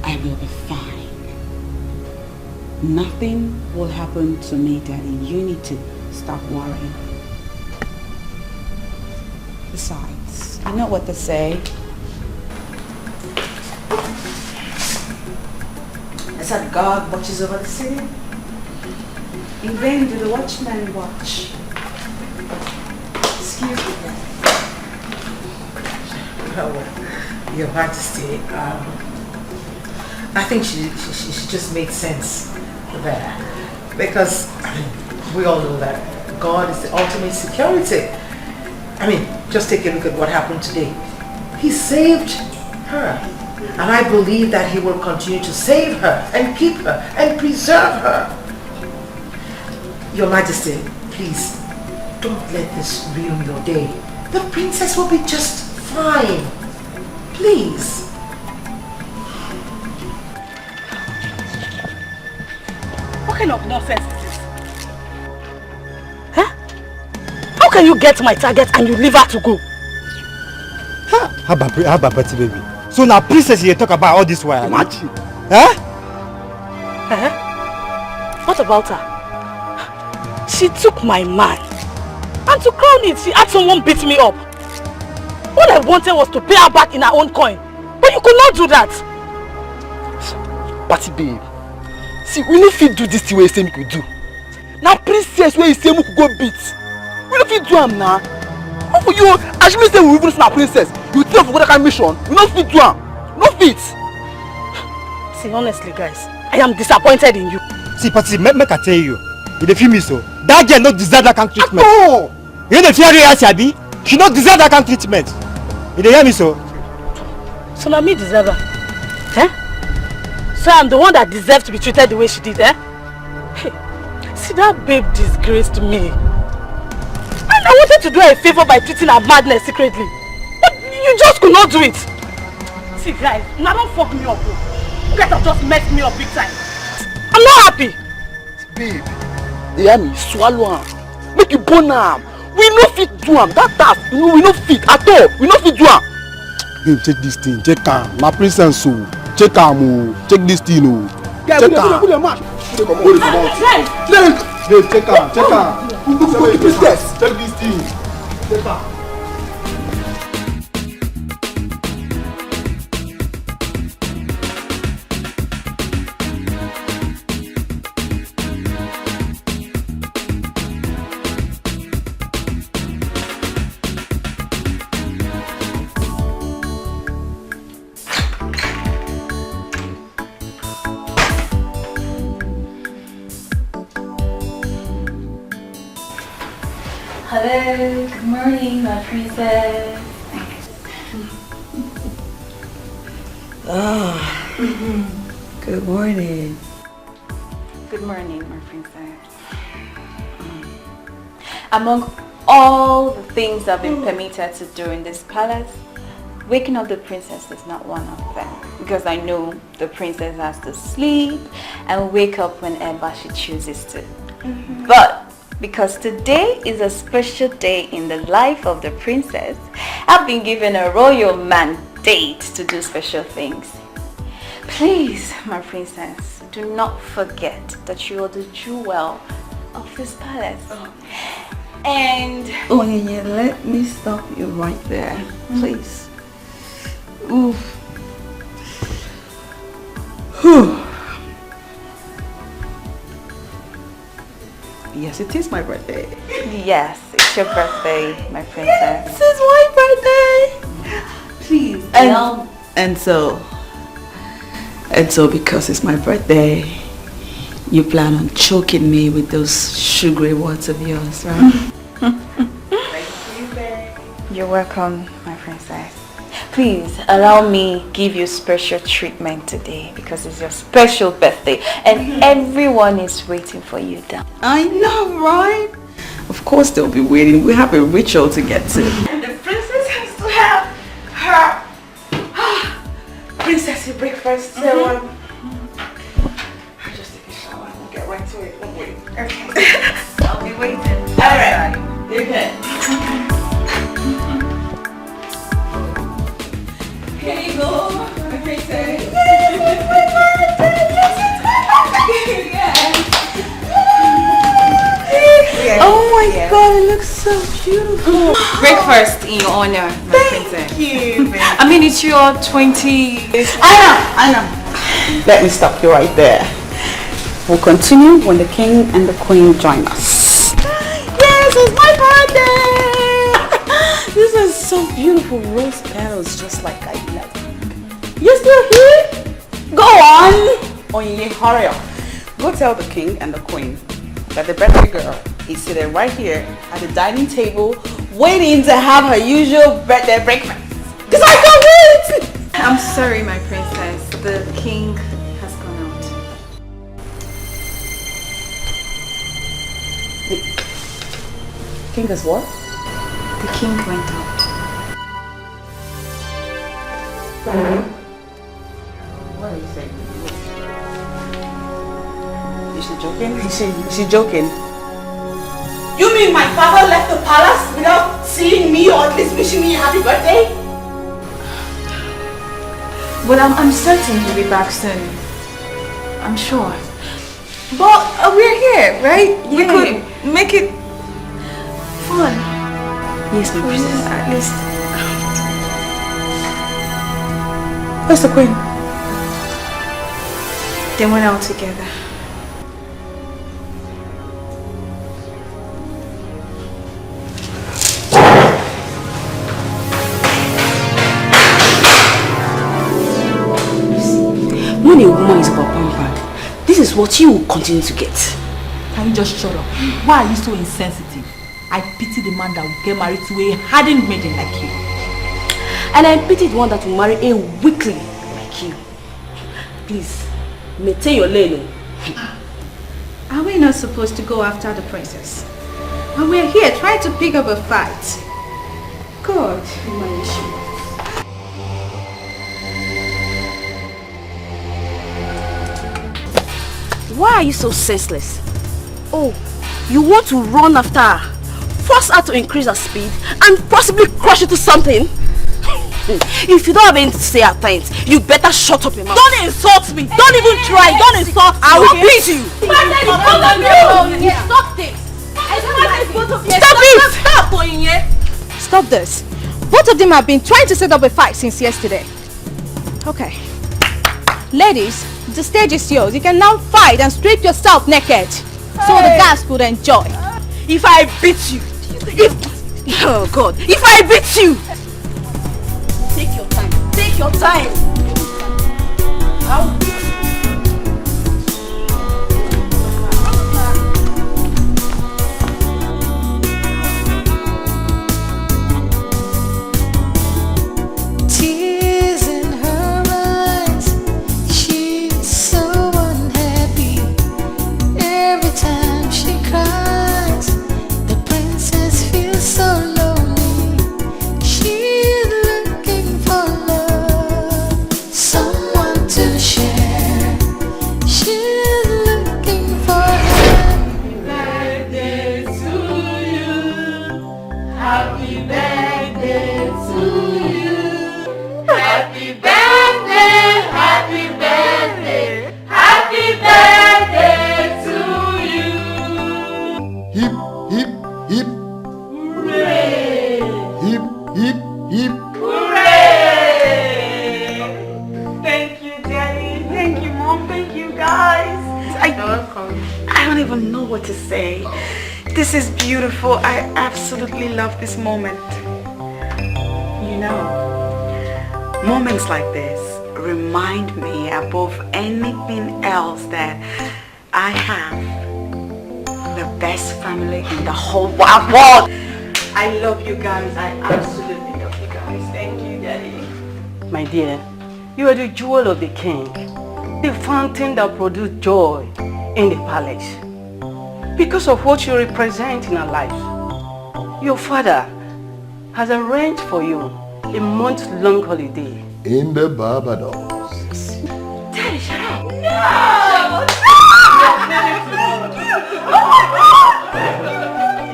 I will be fine. Nothing will happen to me, Daddy. You need to stop worrying. Besides, you know what they say. I said God watches over the city. In vain do the watchmen watch. Excuse me, Daddy. Oh, Your Majesty, I think she just made sense there, because we all know that God is the ultimate security. I mean, just take a look at what happened today. He saved her, and I believe that he will continue to save her and keep her and preserve her. Your Majesty, please don't let this ruin your day. The princess will be just fine. Please. What kind of nonsense is this? Huh? How can you get my target and you leave her to go? How about Betty, baby? So now princess you talk about all this while. Imagine. Huh? What about her? She took my man. And to crown it, she had someone beat me up. All I wanted was to pay her back in her own coin. But you could not do that. Patty babe. See, we no fit do this thing where you say we could do. Now princess where you say we could go beat. We no fit do am now. How for you, as you say we even snap princess, you think for that mission, we no fit do am. No fit. See, honestly guys, I am disappointed in you. See, Patty, make I tell you. You dey feel me so? That girl not deserve that kind of treatment. No! You know the fear you Sabi? She not deserve that kind of treatment. You dey hear me so? So now me deserve her. So I'm the one that deserves to be treated the way she did, Hey, see, that babe disgraced me. And I wanted to do her a favor by treating her madness secretly. But you just could not do it. See guys, now don't fuck me up. You guys have just messed me up big time. I'm not happy. Babe, you hear me? Swallow am. Make you burn am. We no fit do am. That task, we no fit at all. We no fit do am. Babe, take this thing. Take am. My princess, so. Check am, take this thing, check am. Babe, check her. Check this thing. Check her. Hello, good morning, my princess. Good morning. Good morning, my princess. Among all the things I've been permitted to do in this palace, waking up the princess is not one of them. Because I know the princess has to sleep and wake up whenever she chooses to. But because today is a special day in the life of the princess, I've been given a royal mandate to do special things. Please, my princess, do not forget that you are the jewel of this palace. And... Oh, yeah, let me stop you right there, please. Oof. Whew. Yes, it is my birthday. Yes, it's your birthday, my princess. This is my birthday. Please. And so because it's my birthday, you plan on choking me with those sugary words of yours, right? Thank you, babe. You're welcome, my princess. Please allow me give you special treatment today because it's your special birthday and everyone is waiting for you down. I know, right? Of course they'll be waiting. We have a ritual to get to. The princess has to have her princessy breakfast. So I'll just take a shower and we'll get right to it. Don't wait. Okay. I'll be waiting. Alright. Okay. Here you go, my princess. Yes, it's my birthday. Yes, it's my birthday. Oh my God, it looks so beautiful. Breakfast in your honor, my princess. Thank you, babe. I mean, it's your 20... I know. Let me stop you right there. We'll continue when the king and the queen join us. Yes, it's my birthday. This is so beautiful. Rose petals, just like I like. You're still here? Go on. Onye, hurry up. Go tell the king and the queen that the birthday girl is sitting right here at the dining table waiting to have her usual birthday breakfast. Because I can't wait! I'm sorry, my princess. The king has gone out. The king is what? The king went out. What are you saying? Is she joking? Is she joking? You mean my father left the palace without seeing me or at least wishing me a happy birthday? Well, I'm certain he'll be back soon. I'm sure. But we're here, right? Yeah. We could make it fun. Yes, my princess, at least. Where's the queen? They went out together. When a woman is about pampered, this is what you will continue to get. Can you just shut up? Why are you so insensitive? I pity the man that will get married to a hardened maiden like you. And I pity the one that will marry a weakling like you. Please, maintain your lane. Are we not supposed to go after the princess? And we're here trying to pick up a fight. God, my issue. Why are you so senseless? Oh, you want to run after her, force her to increase her speed, and possibly crush it to something? If you don't have anything to say at times, you better shut up your mouth. Don't insult me. Don't even try. Don't insult me. I will beat you. Stop this. Stop this. Both of them have been trying to set up a fight since yesterday. Okay. Ladies, the stage is yours. You can now fight and strip yourself naked. So the guys could enjoy. If I beat you, oh God, if I beat you, take your time. Take your time. Tears in her eyes, she's so unhappy. Every time she cries, the princess feels so lonely. She's looking for love, someone to share. She's looking for happy birthday to you. Happy birthday to you. Happy birthday, happy birthday, happy birthday to you. Hip, hip, hip. Hooray! Hip, hip, hip. Hooray! Thank you, Daddy. Thank you, Mom. Thank you, guys. I don't even know what to say. This is beautiful. I absolutely love this moment. You know, moments like this remind me above anything else that I have the best family in the whole wide world. I love you guys. I absolutely love you guys. Thank you, Daddy. My dear, you are the jewel of the king, the fountain that produced joy in the palace. Because of what you represent in our life, your father has arranged for you a month-long holiday In the Barbados. Daddy, shut up. No!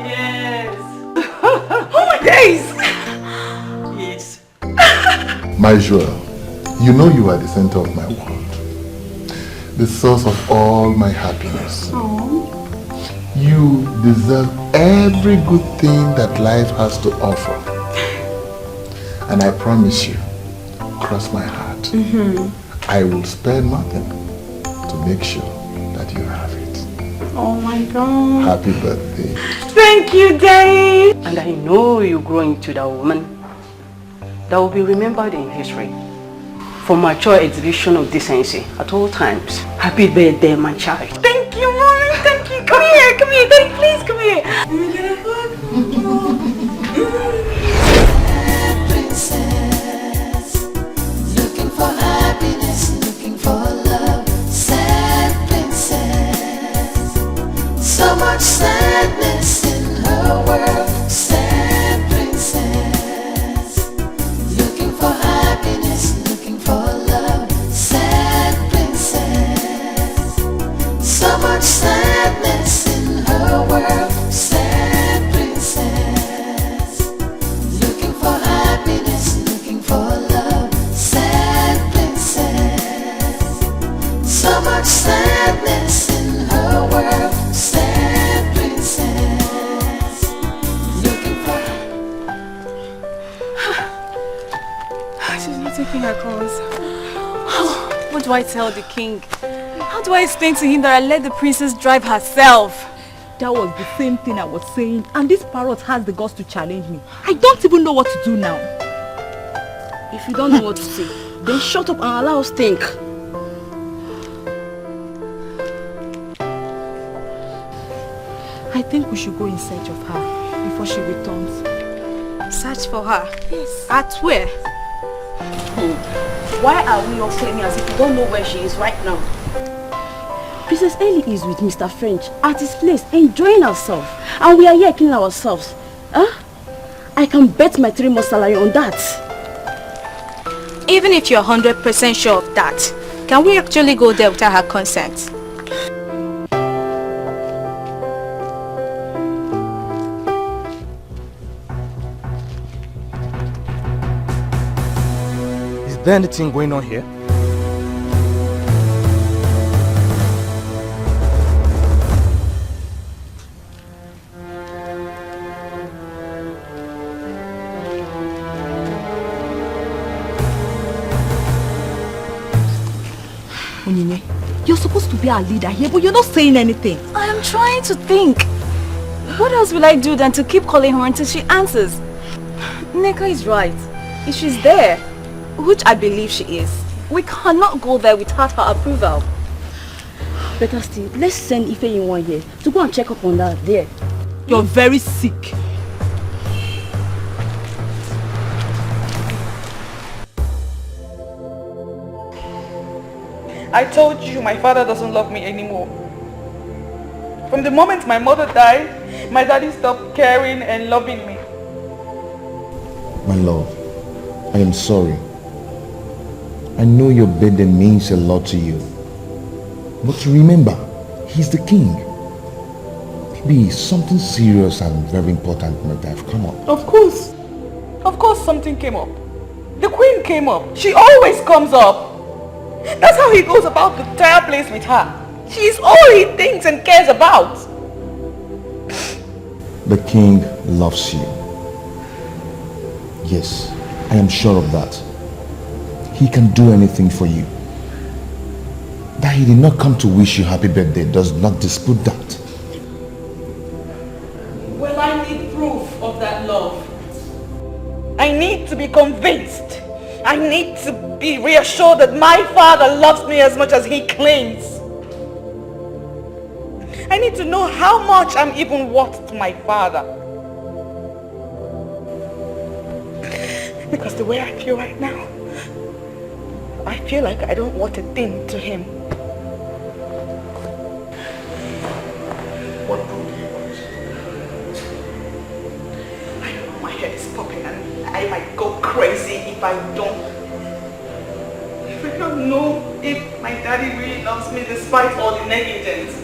Yes. Oh my days. Yes. My jewel, you know you are the center of my world, the source of all my happiness. You deserve every good thing that life has to offer. And I promise you, cross my heart, I will spare nothing to make sure that you have it. Oh my God. Happy birthday. Thank you, Daddy. And I know you grow into that woman that will be remembered in history for mature exhibition of decency at all times. Happy birthday, my child. Thank you, Mommy. Thank you. Come here. Come here. Daddy, please come here. Let me get a hug. Princess, looking for happiness, looking for love. Sad princess, so much sadness in her world. Sad princess, looking for happiness, looking for love. Sad princess, so much sadness in her world. Sad princess, looking for happiness, looking for love. Sad princess, so much sadness in her world. Sad princess, looking for. She's not taking her calls. What do I tell the king? How do I explain to him that I let the princess drive herself? That was the same thing I was saying, and this parrot has the guts to challenge me. I don't even know what to do now. If you don't know what to say, then shut up and allow us think. I think we should go in search of her before she returns. Search for her? Yes. At where? Why are we all claiming as if we don't know where she is right now? Princess Ellie is with Mr. French at his place enjoying herself, and we are here killing ourselves. Huh? I can bet my 3 months salary on that. Even if you're 100% sure of that, can we actually go there without her consent? there anything going on here? Onyinye, you're supposed to be our leader here, but you're not saying anything. I am trying to think. What else will I do than to keep calling her until she answers? Nneka is right. If she's there, which I believe she is, we cannot go there without her approval. Better still, let's send Ife in one here to go and check up on that there. You're very sick. I told you my father doesn't love me anymore. From the moment my mother died, my daddy stopped caring and loving me. My love, I am sorry. I know your burden means a lot to you. But remember, he's the king. Maybe something serious and very important might have come up. Of course. Of course something came up. The queen came up. She always comes up. That's how he goes about the entire place with her. She's all he thinks and cares about. The king loves you. Yes, I am sure of that. He can do anything for you. That he did not come to wish you happy birthday does not dispute that. Well, I need proof of that love. I need to be convinced. I need to be reassured that my father loves me as much as he claims. I need to know how much I'm even worth to my father. Because the way I feel right now, I feel like I don't want a thing to him. What proof do you want? I don't know, my head is popping and I might go crazy if I don't. If I don't know if my daddy really loves me despite all the negligence.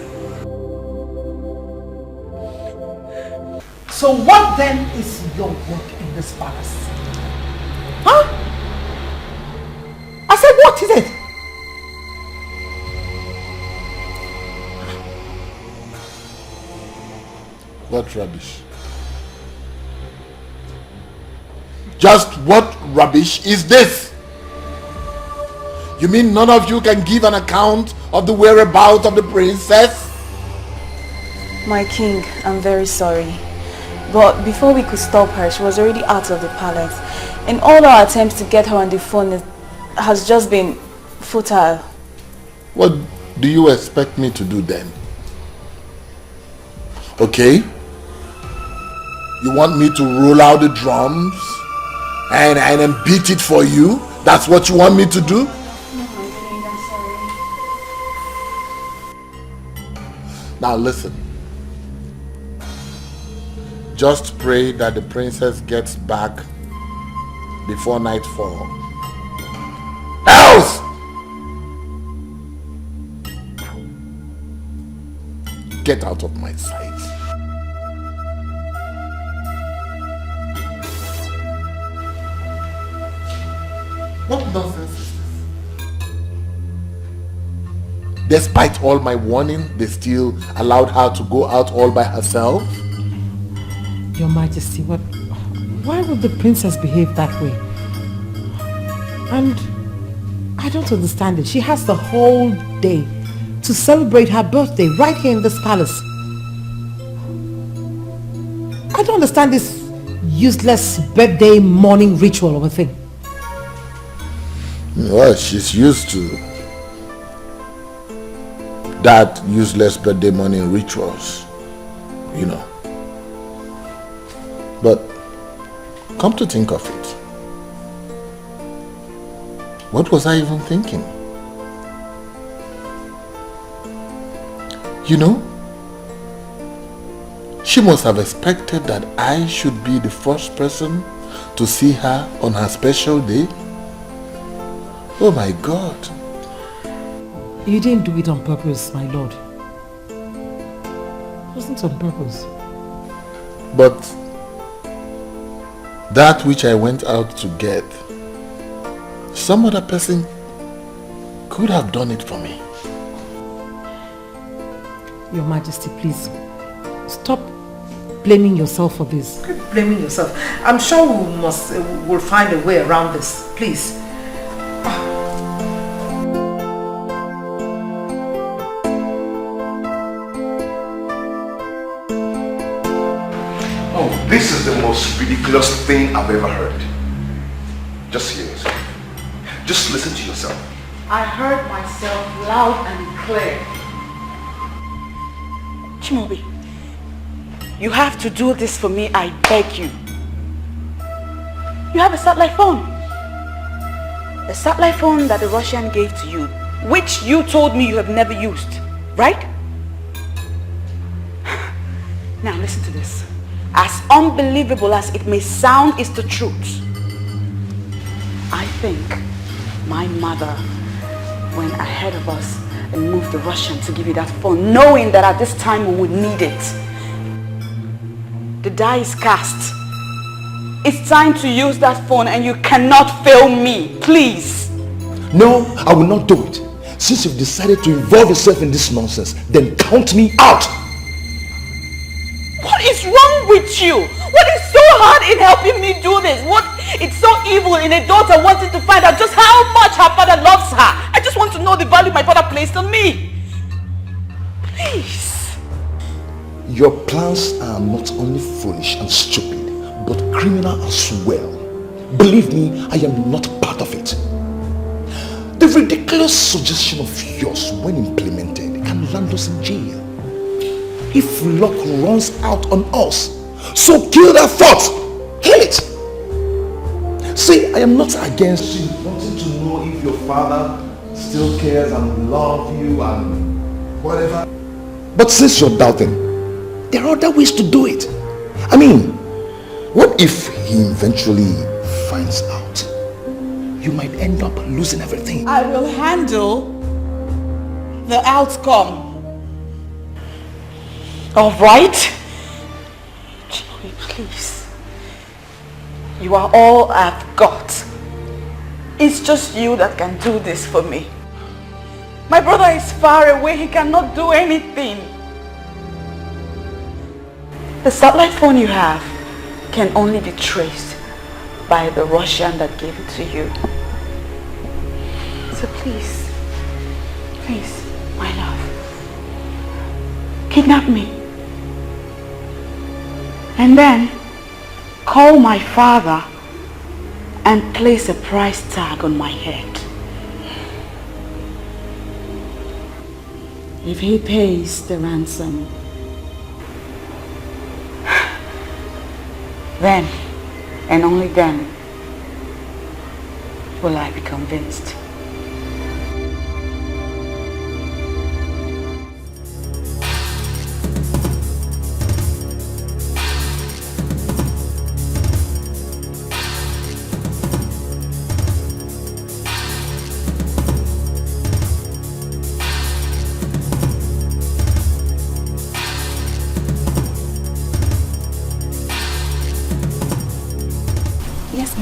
So what then is your work in this palace? Huh? I said, what is it? What rubbish? Just what rubbish is this? You mean none of you can give an account of the whereabouts of the princess? My king, I'm very sorry. But before we could stop her, she was already out of the palace. And all our attempts to get her on the phone has just been futile. What do you expect me to do then? Okay? You want me to roll out the drums and then beat it for you? That's what you want me to do? Now listen. Just pray that the princess gets back before nightfall. Else! Get out of my sight. What nonsense is this? Despite all my warning, they still allowed her to go out all by herself? Your Majesty, why would the princess behave that way? And I don't understand it. She has the whole day to celebrate her birthday right here in this palace. I don't understand this useless birthday morning ritual of a thing. Well, she's used to that useless birthday morning rituals, you know. But come to think of it, what was I even thinking? You know, she must have expected that I should be the first person to see her on her special day. Oh my God. You didn't do it on purpose, my lord. It wasn't on purpose. But that which I went out to get, Some other person could have done it for me. Your Majesty, please, stop blaming yourself for this. Quit blaming yourself. I'm sure we'll find a way around this. Please. Oh, this is the most ridiculous thing I've ever heard. Just hear yourself. Just listen to yourself. I heard myself loud and clear. Chimobi, you have to do this for me, I beg you. You have a satellite phone. A satellite phone that the Russian gave to you, which you told me you have never used, right? Now listen to this. As unbelievable as it may sound, it's the truth. I think my mother went ahead of us and moved the Russian to give you that phone, knowing that at this time we would need it. The die is cast. It's time to use that phone and you cannot fail me, please. No, I will not do it. Since you've decided to involve yourself in this nonsense, then count me out. What is wrong with you? What is so hard in helping me do this? What is so evil in a daughter wanting to find out just how much her father loves her? I just want to know the value my father placed on me. Please. Your plans are not only foolish and stupid, but criminal as well. Believe me, I am not part of it. The ridiculous suggestion of yours, when implemented, can land us in jail. If luck runs out on us, so kill that thought. Kill it. See, I am not against you wanting to know if your father still cares and loves you and whatever. But since you're doubting, there are other ways to do it. I mean, what if he eventually finds out? You might end up losing everything. I will handle the outcome. All right? Chloe, please. You are all I've got. It's just you that can do this for me. My brother is far away. He cannot do anything. The satellite phone you have can only be traced by the Russian that gave it to you. So please, my love, kidnap me. And then call my father and place a price tag on my head. If he pays the ransom, then and only then will I be convinced.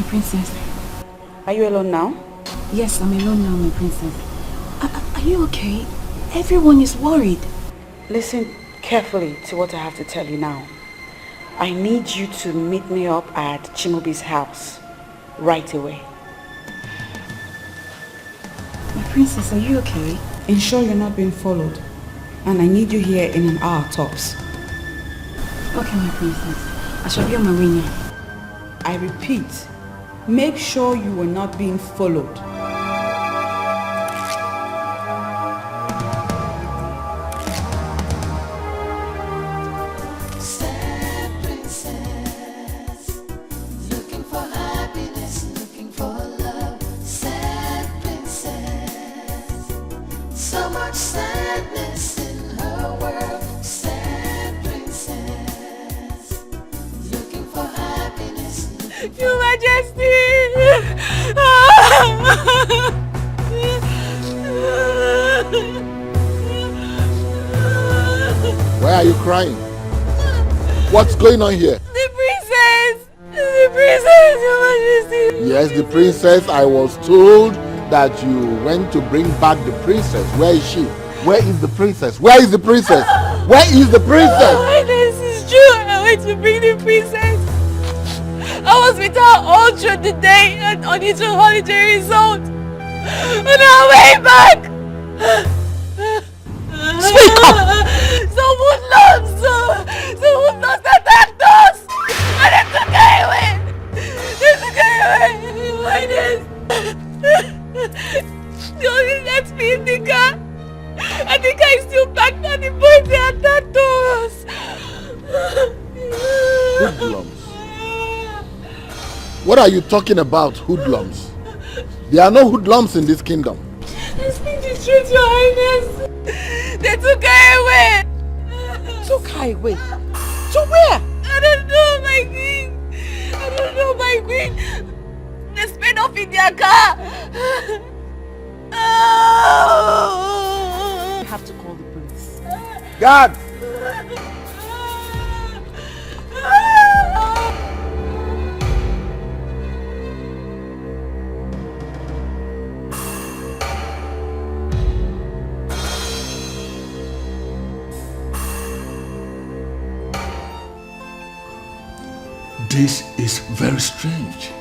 Princess. Are you alone now? Yes, I'm alone now, my princess. Are you okay? Everyone is worried. Listen carefully to what I have to tell you now. I need you to meet me up at Chimobi's house right away. My princess, are you okay? Ensure you're not being followed. And I need you here in an hour tops. Okay, my princess. I shall be on my way now. I repeat, make sure you are not being followed. Sad princess, looking for happiness, looking for love. Sad princess, so much sadness in her world. Sad princess, looking for happiness. Your Majesty! Why are you crying? What's going on here? The princess! The princess, Your Majesty. Yes, the princess. I was told that you went to bring back the princess. Where is she? Where is the princess? Where is the princess? Where is the princess? This is true. I went to bring the princess. I was with her all through the day on its holiday resort. On our way back. Speak up! Some hoodlums attacked us. And they took her away. They took her away. Like this. They only left me in the car. And the car is still back on the point they attacked us. Hoodlums? What are you talking about, hoodlums? There are no hoodlums in this kingdom. I speak the truth, Your Highness. They took her away. Took her away? To where? I don't know, my queen. I don't know, my queen. They sped off in their car. We have to call the police. God! This is very strange.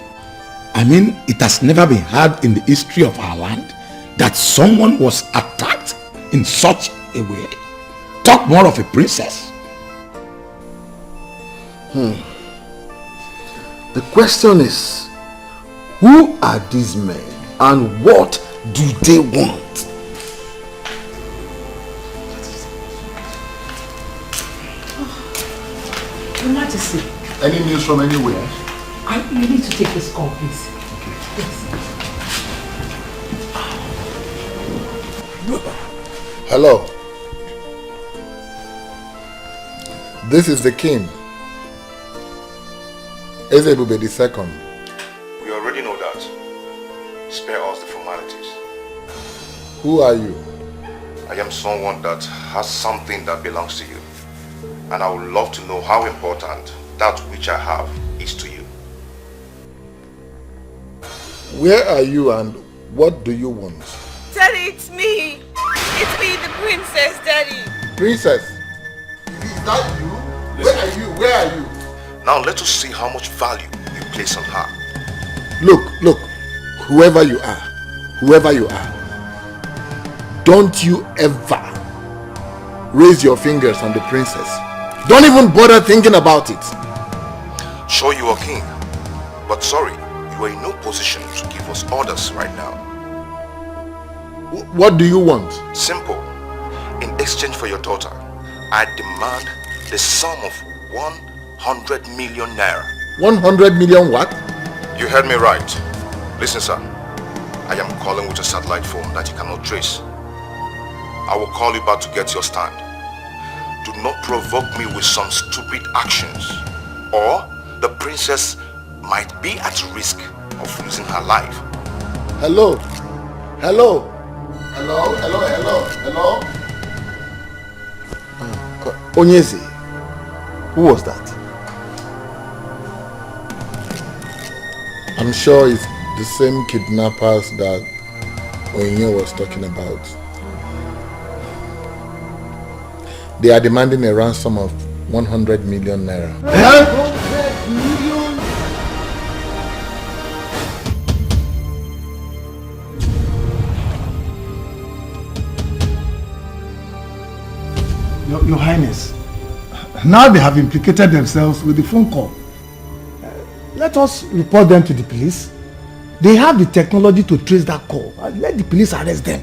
I mean, it has never been heard in the history of our land that someone was attacked in such a way. Talk more of a princess. The question is, who are these men and what do they want? Your Majesty. Any news from anywhere? You need to take this call, please. Okay. Yes. Hello. This is the king. Ezebube II. We already know that. Spare us the formalities. Who are you? I am someone that has something that belongs to you. And I would love to know how important that which I have is to you. Where are you and what do you want? Daddy, it's me. It's me, the princess, Daddy. Princess? Is that you? Where are you? Where are you? Now let us see how much value you place on her. Look, whoever you are, don't you ever raise your fingers on the princess. Don't even bother thinking about it. Sure, you are king, but sorry, you are in no position to give us orders right now. What do you want? Simple. In exchange for your daughter, I demand the sum of 100 million naira. 100 million what? You heard me right. Listen, sir. I am calling with a satellite phone that you cannot trace. I will call you back to get your stand. Do not provoke me with some stupid actions, or the princess might be at risk of losing her life. Hello? Onyeze, who was that? I'm sure it's the same kidnappers that Onye was talking about. They are demanding a ransom of 100 million naira. Your Highness, now they have implicated themselves with the phone call. Let us report them to the police. They have the technology to trace that call. Let the police arrest them.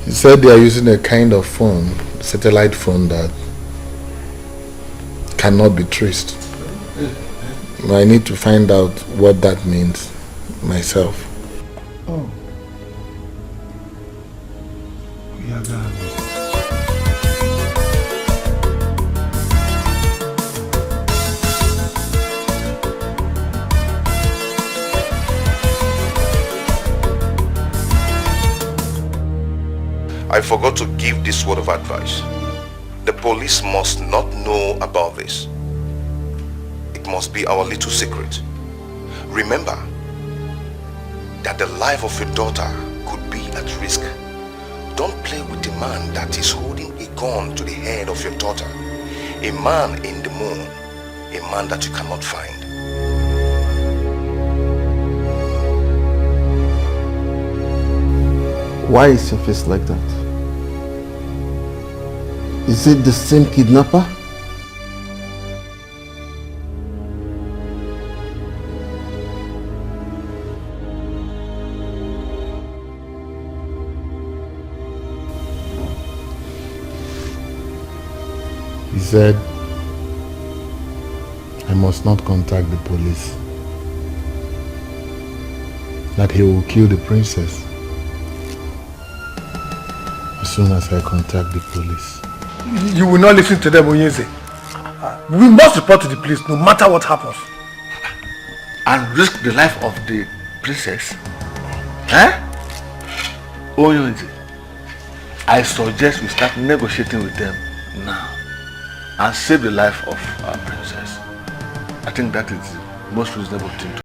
He said they are using a kind of phone, satellite phone, that cannot be traced. I need to find out what that means myself. Oh. Yeah, God. I forgot to give this word of advice. The police must not know about this. A it must be our little secret. Remember that the life of your daughter could be at risk. Don't play with the man that is holding a gun to the head of your daughter. A man in the moon, a man that you cannot find. Why is your face like that? Is it the same kidnapper? He said, I must not contact the police. That he will kill the princess as soon as I contact the police. You will not listen to them, Onyeze. We must report to the police no matter what happens. And risk the life of the princess? Eh? Onyeze, I suggest we start negotiating with them now and save the life of our princess. I think that is the most reasonable thing to do.